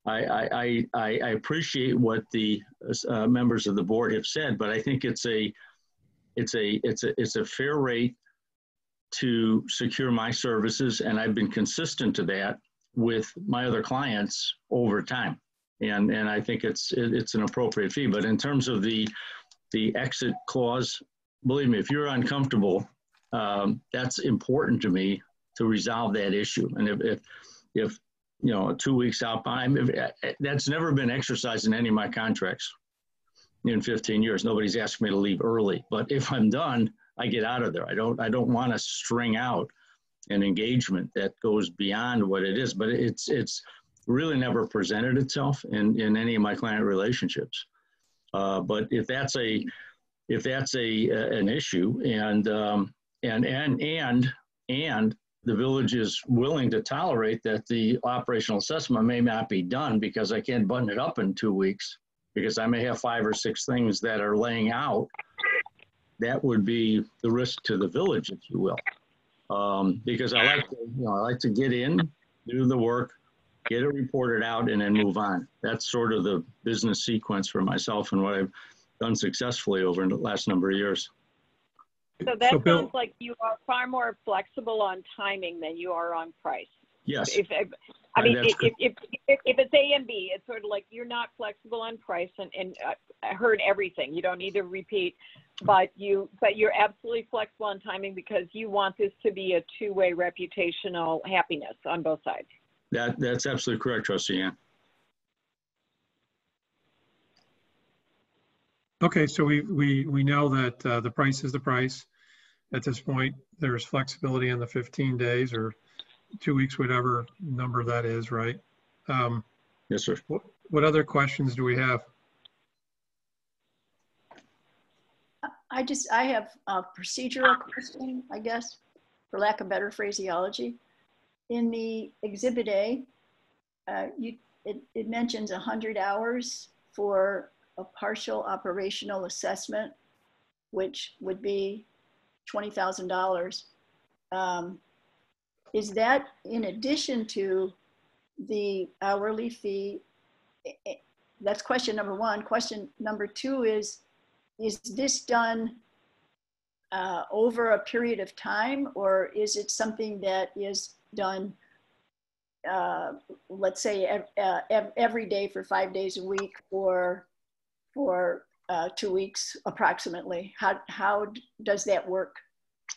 I appreciate what the members of the board have said, but I think it's a fair rate to secure my services, and I've been consistent to that with my other clients over time, and I think it's an appropriate fee. But in terms of the exit clause, believe me, if you're uncomfortable, that's important to me to resolve that issue. And if you know, 2 weeks out, that's never been exercised in any of my contracts in 15 years. Nobody's asked me to leave early, but if I'm done, I get out of there. I don't want to string out an engagement that goes beyond what it is, but it's really never presented itself in any of my client relationships. But if that's an issue, and the village is willing to tolerate that the operational assessment may not be done because I can't button it up in 2 weeks because I may have 5 or 6 things that are laying out, that would be the risk to the village, if you will. Because I like to get in, do the work, get it reported out, and then move on. That's sort of the business sequence for myself and what I've done successfully over the last number of years. So that sounds like you are far more flexible on timing than you are on price. Yes. If it's A and B, it's sort of like you're not flexible on price, and I heard everything. You don't need to repeat, but you're absolutely flexible on timing because you want this to be a two-way reputational happiness on both sides. That's absolutely correct, Trustee Ann. Okay, so we know that the price is the price. At this point, there's flexibility in the 15 days or 2 weeks, whatever number that is, right? Yes, sir. What other questions do we have? I have a procedural question, I guess, for lack of better phraseology. In the Exhibit A, it mentions 100 hours for a partial operational assessment, which would be $20,000. Is that in addition to the hourly fee? That's question number one. Question number two is this done over a period of time, or is it something that is done, let's say, every day for 5 days a week or for 2 weeks approximately? How does that work?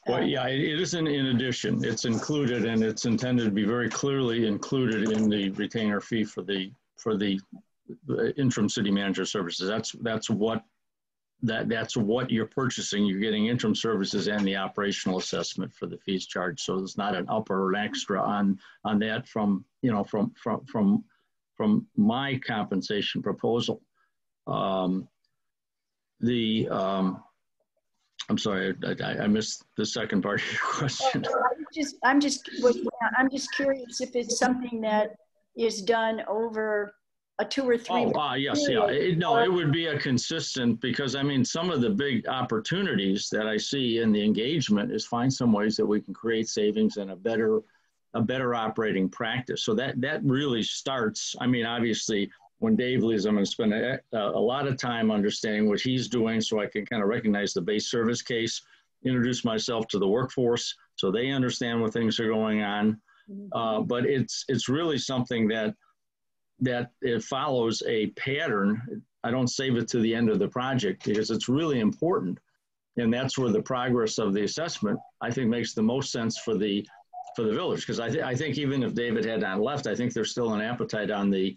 Well, yeah, it isn't in addition. It's included, and it's intended to be very clearly included in the retainer fee for the interim city manager services. That's what you're purchasing. You're getting interim services and the operational assessment for the fees charged. So there's not an upper or an extra on that from my compensation proposal. I'm sorry, I missed the second part of your question. I'm just curious if it's something that is done over a 2 or 3 month yes, period. yeah. It would be a consistent, because I mean, some of the big opportunities that I see in the engagement is find some ways that we can create savings and a better operating practice. So that really starts, I mean, obviously, when Dave leaves, I'm going to spend a lot of time understanding what he's doing so I can kind of recognize the base service case, introduce myself to the workforce so they understand what things are going on. But it's really something that it follows a pattern don't save it to the end of the project because it's really important. And that's where the progress of the assessment, I think, makes the most sense for the village. Because I think even if David had not left, I think there's still an appetite on the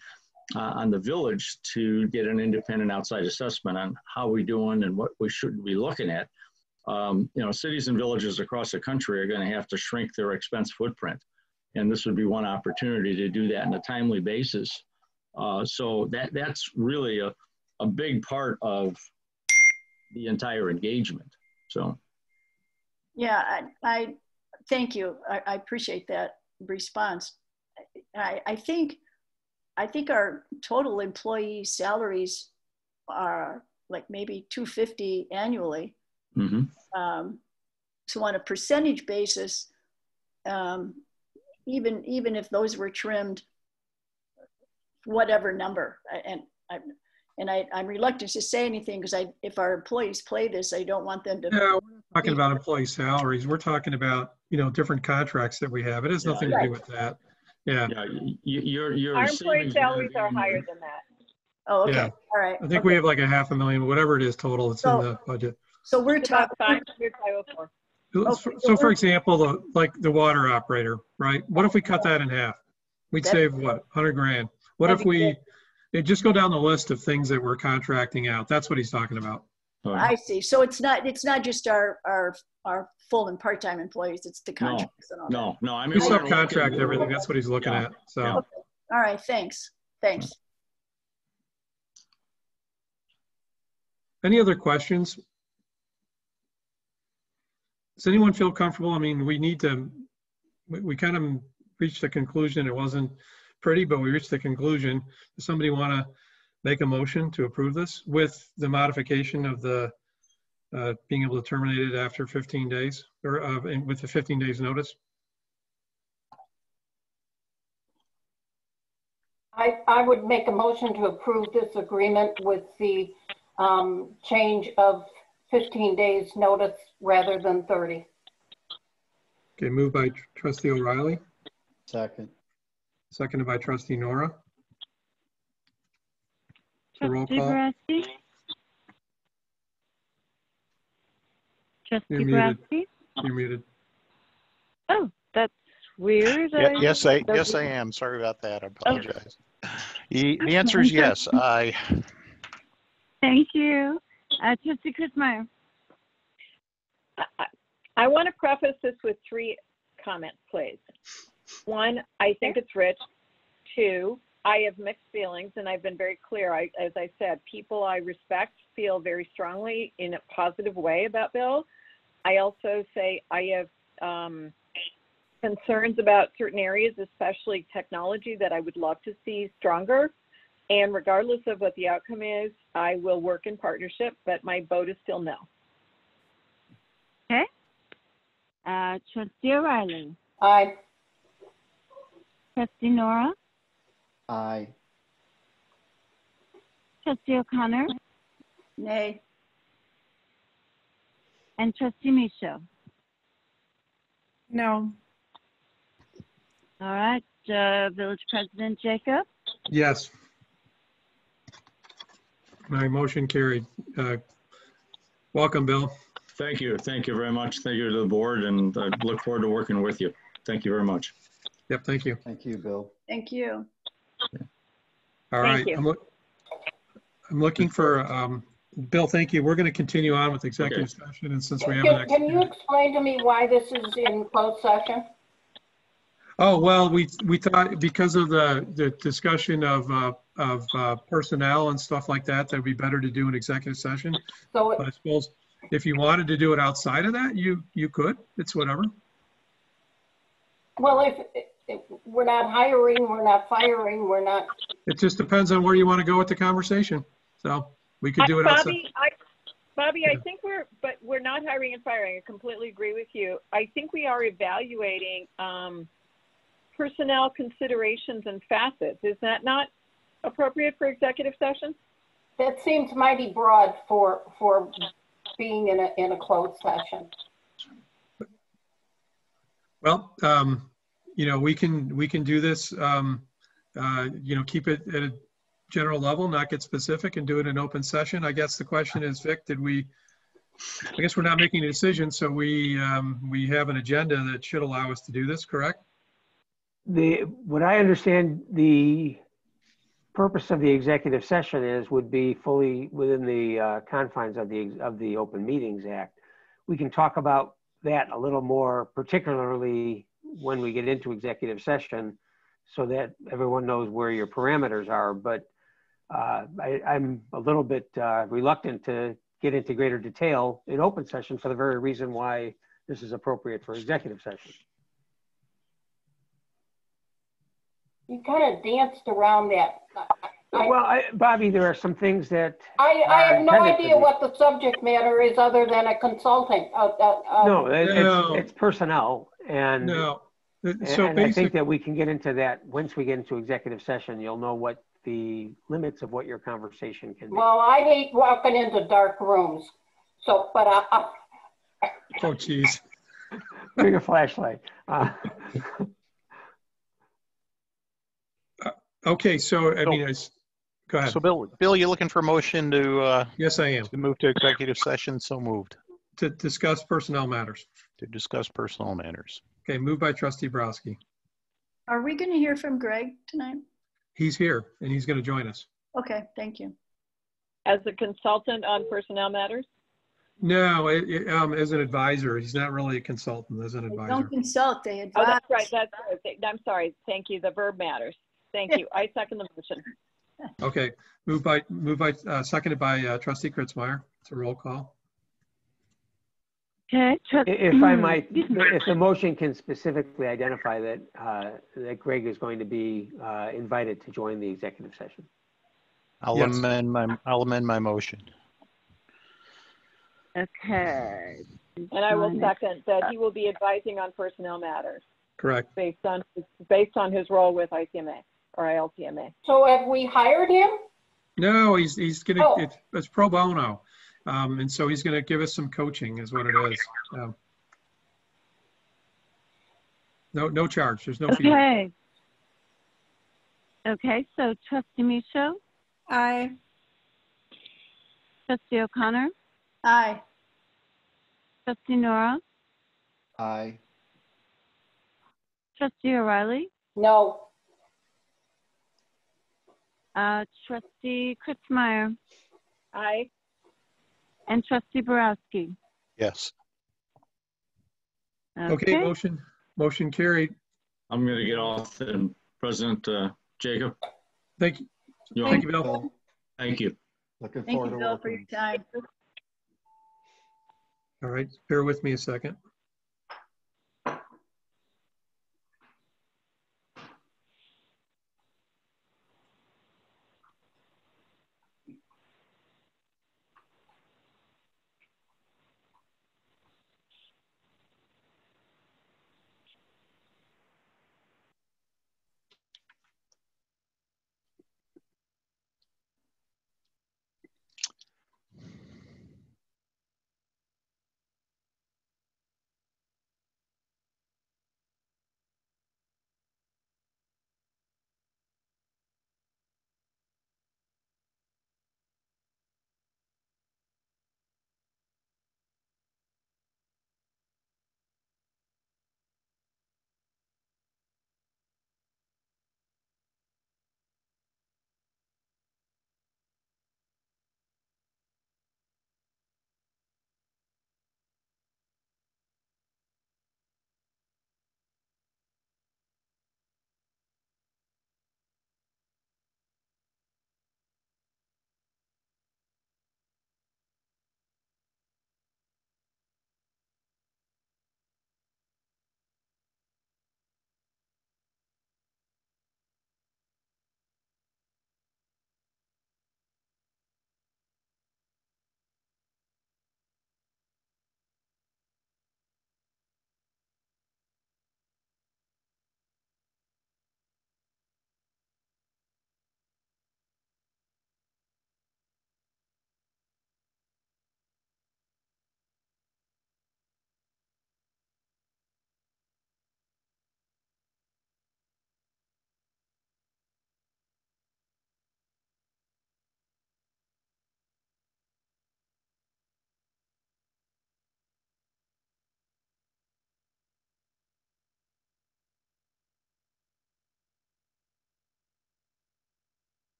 village to get an independent outside assessment on how we're doing and what we should be looking at. You know, cities and villages across the country are going to have to shrink their expense footprint. And this would be one opportunity to do that on a timely basis. So that's really a big part of the entire engagement. So. Yeah, I thank you. I appreciate that response. I think our total employee salaries are like maybe $250 annually. Mm-hmm. So on a percentage basis, even if those were trimmed, whatever number, and I'm reluctant to say anything because if our employees play this, I don't want them to. No, we're not talking about employee salaries. We're talking about, you know, different contracts that we have. It has nothing to do with that. Yeah. Yeah, Our employee salaries are higher than that. Oh, okay. Yeah. All right. I think we have like $500,000, whatever it is total. It's in the budget. So we're About talking. 504. So for example, like the water operator, right? What if we cut that in half? We'd save what, 100 grand? What if we just go down the list of things that we're contracting out? That's what he's talking about. I see. So it's not just our full and part-time employees. It's the contracts and all that. No. I mean, We subcontract everything. That's what he's looking at. So. Yeah. Okay. All right. Thanks. Any other questions? Does anyone feel comfortable? I mean, we kind of reached a conclusion. It wasn't pretty, but we reached the conclusion. Does somebody want to make a motion to approve this with the modification of the being able to terminate it after 15 days or with the 15 days notice? I would make a motion to approve this agreement with the change of 15 days notice rather than 30. Okay, moved by Trustee O'Reilly. Second. Seconded by Trustee Nora. Roll Trustee call. Grassi? Trustee You're muted. Grassi? You're muted. Oh, that's weird. Yes, I am. Sorry about that. I apologize. The answer is yes. Thank you. Trustee Chris Meyer. I want to preface this with 3 comments, please. 1, I think it's rich. 2, I have mixed feelings, and I've been very clear. As I said, people I respect feel very strongly in a positive way about Bill. I also say I have concerns about certain areas, especially technology, that I would love to see stronger. And regardless of what the outcome is, I will work in partnership, but my vote is still no. Okay. Trustee O'Reilly. Aye. Trustee Nora. Aye. Trustee O'Connor. Nay. And Trustee Michaud. No. All right. Village President Jacob. Yes. My motion carried. Welcome, Bill. Thank you. Thank you very much. Thank you to the board, and I look forward to working with you. Thank you very much. Yep, thank you. Thank you, Bill. Thank you. All right. Thank you. I'm looking for, Bill, thank you. We're going to continue on with executive session, and since we have an Can you explain to me why this is in closed session? Oh, well, we thought because of the discussion of personnel and stuff like that, that'd be better to do an executive session. So But I suppose if you wanted to do it outside of that, you could. It's whatever. well, if we're not hiring, we're not firing, we're not. It just depends on where you want to go with the conversation. So we could do it outside. Bobby, I think we're not hiring and firing. I completely agree with you. I think we are evaluating personnel considerations and facets. Is that not appropriate for executive session? That seems mighty broad for being in a closed session. Well, you know, we can do this, you know, keep it at general level, not get specific and do it in open session. I guess the question is, Vic, I guess we're not making a decision, so we have an agenda that should allow us to do this, correct? What I understand the purpose of the executive session would be fully within the confines of the Open Meetings Act. We can talk about that a little more, particularly when we get into executive session, so that everyone knows where your parameters are. But I'm a little bit reluctant to get into greater detail in open session for the very reason why this is appropriate for executive session. You kind of danced around that. Well, Bobby, there are some things that I have no intended to idea be- what the subject matter is other than a consulting. No, No. it's personnel, and No. So and I think basically, that we can get into that once we get into executive session. You'll know what the limits of what your conversation can be. Well, I hate walking into dark rooms. So, but oh geez. Bring a flashlight. Okay, so I mean, go ahead. So Bill, you're looking for a motion to Yes, I am. move to executive session? So moved. To discuss personnel matters. To discuss personal matters. Okay, moved by Trustee Browski. Are we going to hear from Greg tonight? He's here and he's going to join us. Okay, thank you. As a consultant on personnel matters? No, as an advisor. He's not really a consultant, as an They advisor. don't consult, they Oh, advise. that's right. That's right. I'm sorry. Thank you. The verb matters. Thank you. I second the motion. Okay, seconded by Trustee Kritzmeyer. It's a roll call. Okay. If I might, if the motion can specifically identify that that Greg is going to be invited to join the executive session. I'll Yes. amend my motion. Okay. And I will second that he will be advising on personnel matters Correct. based on his role with ICMA or ILCMA. so have we hired him? No, he's gonna. Oh. It's pro bono, and so he's gonna give us some coaching, is what it is. No charge. There's no fee. Okay. Okay, so Trustee Micho, Aye. Trustee O'Connor, Aye. Trustee Nora, Aye. Trustee O'Reilly, No. Trustee Kritzmeyer, Aye. and Trustee Borowski. Yes. Okay, motion carried. I'm going to get off then. President Jacob. Thank you. You Thank all- you, Bill. Thank you. Looking Thank forward you, to Bill, for working. your time. All right, bear with me a second.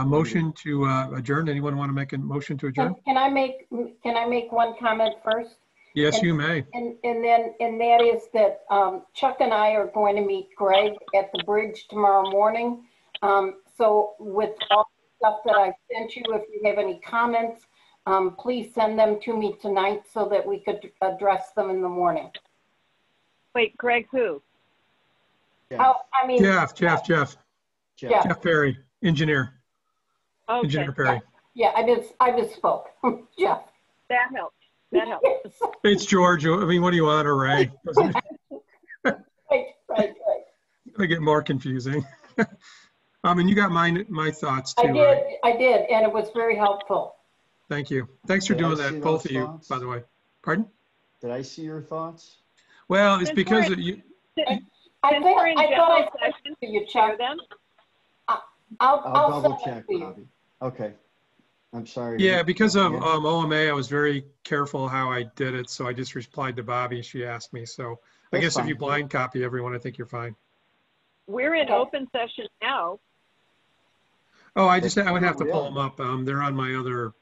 Motion to adjourn. Anyone want to make a motion to adjourn? Can I make one comment first? Yes, you may. And that is that Chuck and I are going to meet Greg at the bridge tomorrow morning. So with all the stuff that I've sent you, if you have any comments, please send them to me tonight so that we could address them in the morning. Wait, Greg who? Oh, I mean. Jeff Perry, engineer. Okay. Engineer Perry. Yeah, I misspoke. Jeff. That helps. That helps. It's George. I mean, what do you want, or Ray? Right. It'll get more confusing. And you got my thoughts too. I did, and it was very helpful. Thank you. Thanks for Did I doing see that, both of those you, thoughts? by the way. Pardon? Did I see your thoughts? Well, it's Since because we're- you. I Since we're in thought general I sent session, it to you, share Chuck. them. I'll I'll double send check, it to you. Bobby. Okay. I'm sorry. Yeah, because of Yeah. OMA, I was very careful how I did it, so I just replied to Bobby. She asked me, so I That's guess if fine. you blind copy everyone, I think you're fine. We're in Okay. open session now. Oh, I That's would have to true, pull yeah. them up. They're on my other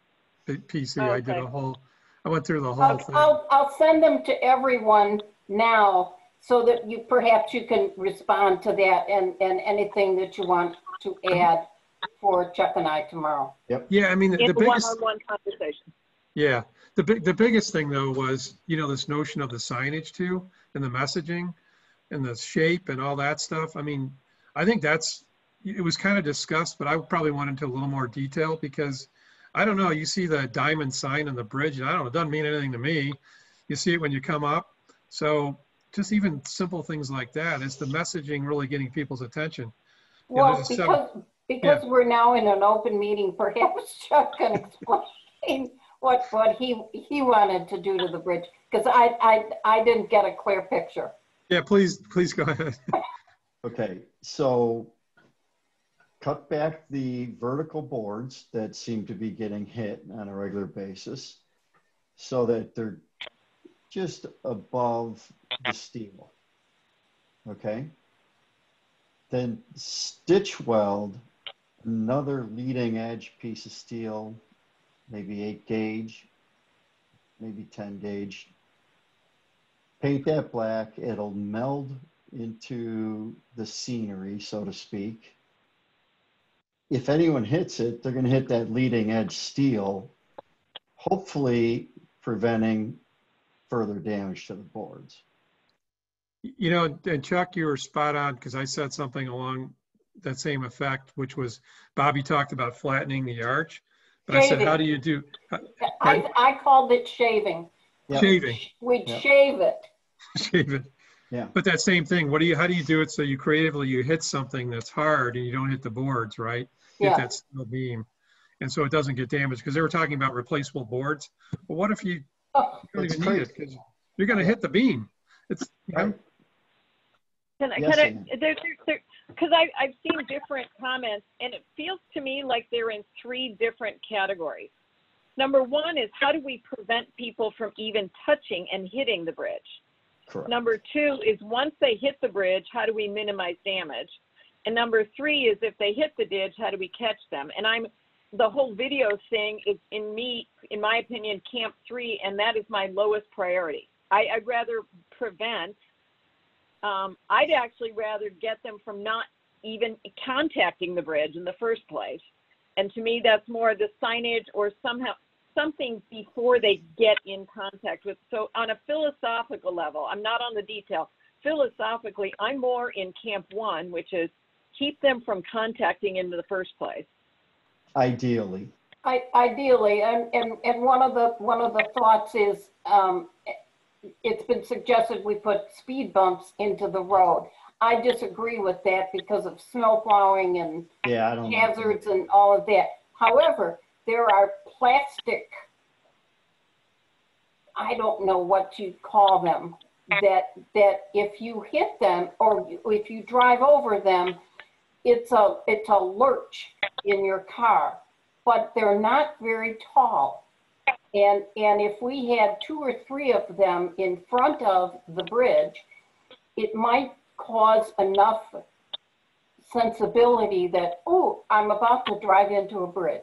PC. I did Okay. I went through the whole thing. I'll send them to everyone now so that perhaps you can respond to that and anything that you want to add for Chuck and I tomorrow. Yeah, I mean, In the a biggest, one-on-one conversation. yeah, the biggest thing though was, this notion of the signage too, and the messaging and the shape and all that stuff. I mean, I think it was kind of discussed, but I probably went into a little more detail because I don't know, you see the diamond sign on the bridge and I don't know, it doesn't mean anything to me. You see it when you come up. So just even simple things like that, is the messaging really getting people's attention? Well, there's because we're now in an open meeting, perhaps Chuck can explain what he wanted to do to the bridge, because I didn't get a clear picture. Yeah, please go ahead. Okay, so cut back the vertical boards that seem to be getting hit on a regular basis so that they're just above the steel. Okay. Then stitch weld another leading edge piece of steel, maybe 8 gauge, maybe 10 gauge. Paint that black. It'll meld into the scenery, so to speak. If anyone hits it, they're going to hit that leading edge steel, hopefully preventing further damage to the boards. And Chuck, you were spot on, because I said something along that same effect, which was Bobby talked about flattening the arch. But I said, how do you do? I called it shaving. Yep. Shaving. We'd shave it. Shave it. Yeah. But that same thing, how do you do it so you creatively, you hit something that's hard and you don't hit the boards, right? Hit Yeah. that steel beam. And so it doesn't get damaged, because they were talking about replaceable boards. Well, what if you don't It's even need it? Because you're going to hit the beam. It's, Right. Because I've seen different comments, and it feels to me like they're in 3 different categories. Number 1 is, how do we prevent people from even touching and hitting the bridge? Correct. Number 2 is, once they hit the bridge, how do we minimize damage? And number 3 is, if they hit the ditch, how do we catch them? And the whole video thing is, in my opinion, camp 3, and that is my lowest priority. I'd rather prevent. I'd actually rather get them from not even contacting the bridge in the first place. And to me, that's more the signage or something before they get in contact with. So on a philosophical level, I'm not on the detail. Philosophically, I'm more in camp 1, which is keep them from contacting in the first place. Ideally. Ideally, and one of the thoughts is, it's been suggested we put speed bumps into the road. I disagree with that because of snow plowing and Yeah, I don't hazards and all of that. However, there are plastic, I don't know what you call them, that if you hit them or if you drive over them, it's a lurch in your car, but they're not very tall. And if we had 2 or 3 of them in front of the bridge, it might cause enough sensibility that, oh, I'm about to drive into a bridge.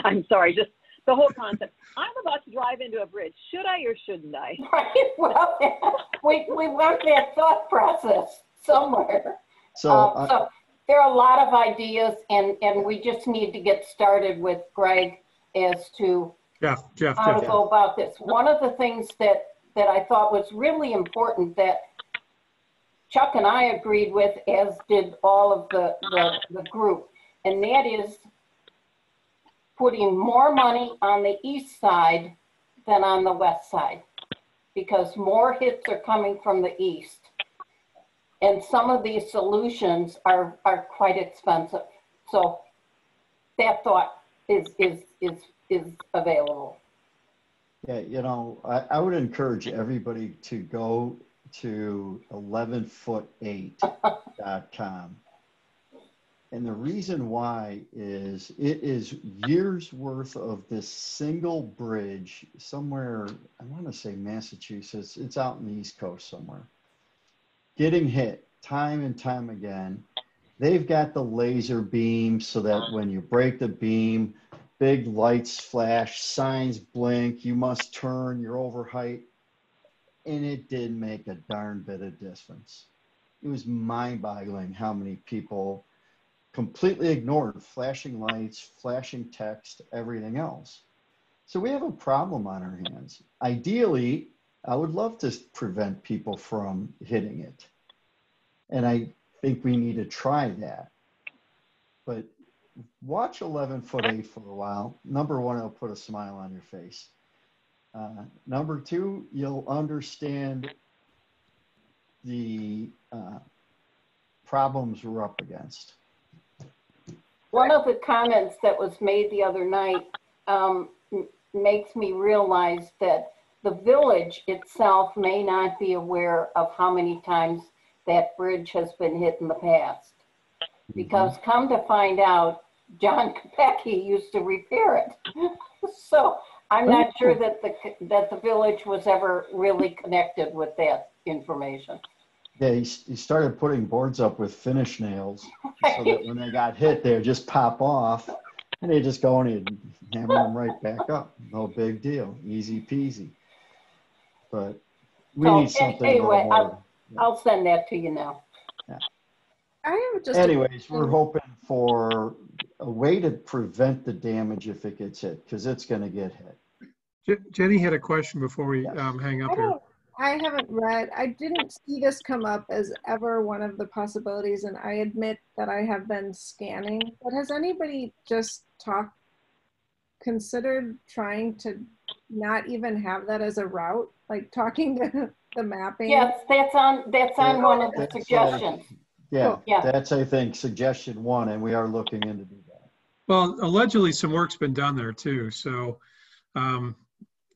I'm sorry, just the whole concept. I'm about to drive into a bridge. Should I or shouldn't I? Right. Well, we want that thought process somewhere. So there are a lot of ideas, and we just need to get started with Greg as to Jeff. how to go about this. One of the things that I thought was really important that Chuck and I agreed with, as did all of the group, and that is putting more money on the east side than on the west side, because more hits are coming from the east. And some of these solutions are quite expensive. So that thought is available. Yeah, you know, I would encourage everybody to go to 11foot8.com. And the reason why is it is years worth of this single bridge somewhere, I want to say Massachusetts, it's out in the East Coast somewhere, getting hit time and time again. They've got the laser beam so that when you break the beam, big lights flash, signs blink, you must turn, you're over height. And it did make a darn bit of difference. It was mind-boggling how many people completely ignored flashing lights, flashing text, everything else. So we have a problem on our hands. Ideally, I would love to prevent people from hitting it. And I think we need to try that. But watch 11foot8 for a while. Number one, it'll put a smile on your face. Number two, you'll understand the problems we're up against. One of the comments that was made the other night makes me realize that the village itself may not be aware of how many times that bridge has been hit in the past. Because come to find out, John Kopecki used to repair it. So I'm not sure that the village was ever really connected with that information. Yeah, he started putting boards up with finish nails so that when they got hit, they would just pop off and they just go and he'd hammer them right back up. No big deal, easy peasy. But we need something anyway, more. I'll send that to you now. Yeah. I have just Anyways, we're hoping for a way to prevent the damage if it gets hit, because it's going to get hit. Jenny had a question before we hang up here. I haven't read, I didn't see this come up as ever one of the possibilities, and I admit that I have been scanning, but has anybody just considered trying to not even have that as a route, like talking to the mapping? Yes, that's on one of the suggestions. Yeah, yeah, that's, I think, suggestion one, and we are looking into do that. Well, allegedly some work's been done there too. So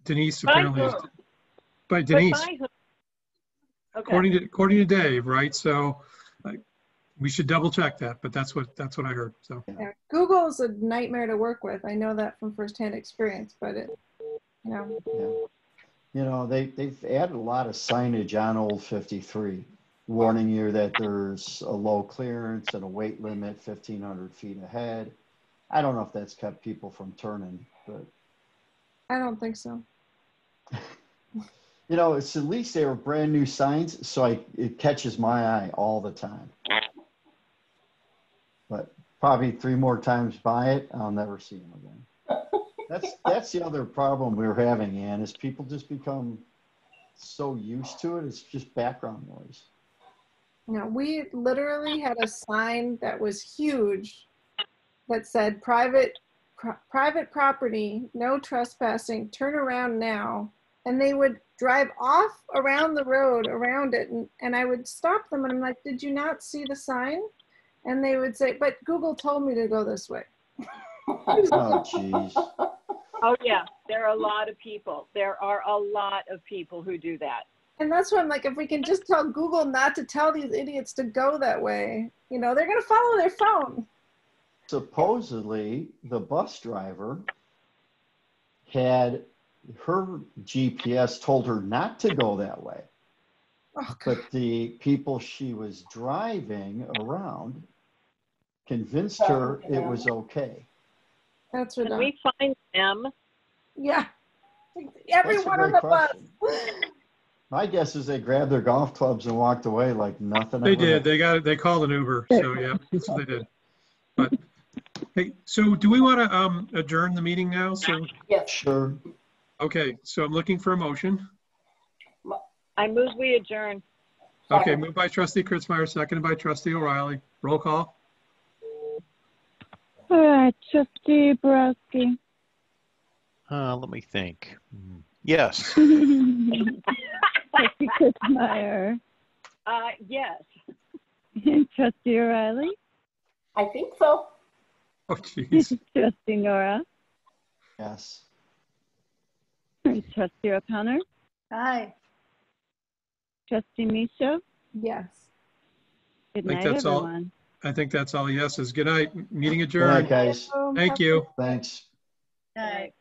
Denise apparently, by Denise, okay. according to Dave, right? So we should double check that, but that's what I heard. So yeah, Google's a nightmare to work with. I know that from firsthand experience, but it, you know. Yeah. You know, they've added a lot of signage on Old 53, warning you that there's a low clearance and a weight limit 1,500 feet ahead. I don't know if that's kept people from turning, but. I don't think so. You know, it's at least they were brand new signs, so it catches my eye all the time. But probably 3 more times by it, I'll never see them again. That's the other problem we're having, Ann, is people just become so used to it. It's just background noise. No, we literally had a sign that was huge that said private property, no trespassing, turn around now. And they would drive off around the road around it. And I would stop them and I'm like, did you not see the sign? And they would say, but Google told me to go this way. Oh, geez. Oh, yeah. There are a lot of people. There are a lot of people who do that. And that's why I'm like, if we can just tell Google not to tell these idiots to go that way, you know, they're going to follow their phone. Supposedly, the bus driver had her GPS told her not to go that way. Oh, God. but the people she was driving around convinced her it was okay. That's Can ridiculous. we find them? Yeah. Every That's a one on great the bus. question. My guess is they grabbed their golf clubs and walked away like nothing They ever did. happened. They got it. They called an Uber. So yeah, that's what they did. But hey, so do we want to adjourn the meeting now? So Yes. Sure. okay, so I'm looking for a motion. I move we adjourn. Okay, Second. moved by trustee Kritzmeyer, seconded by trustee O'Reilly. Roll call. All right, trustee Borowski. Let me think. Yes. Trustee Kritzmeyer. Yes. Trustee O'Reilly. I think so. Oh, jeez. Trustee Nora. Yes. Trustee O'Connor. Hi. Trustee Micho. Yes. Good I think night, that's all. everyone. I think that's all yeses. Good night. Meeting Good night, adjourned. guys. Thank you. Thanks. Hi.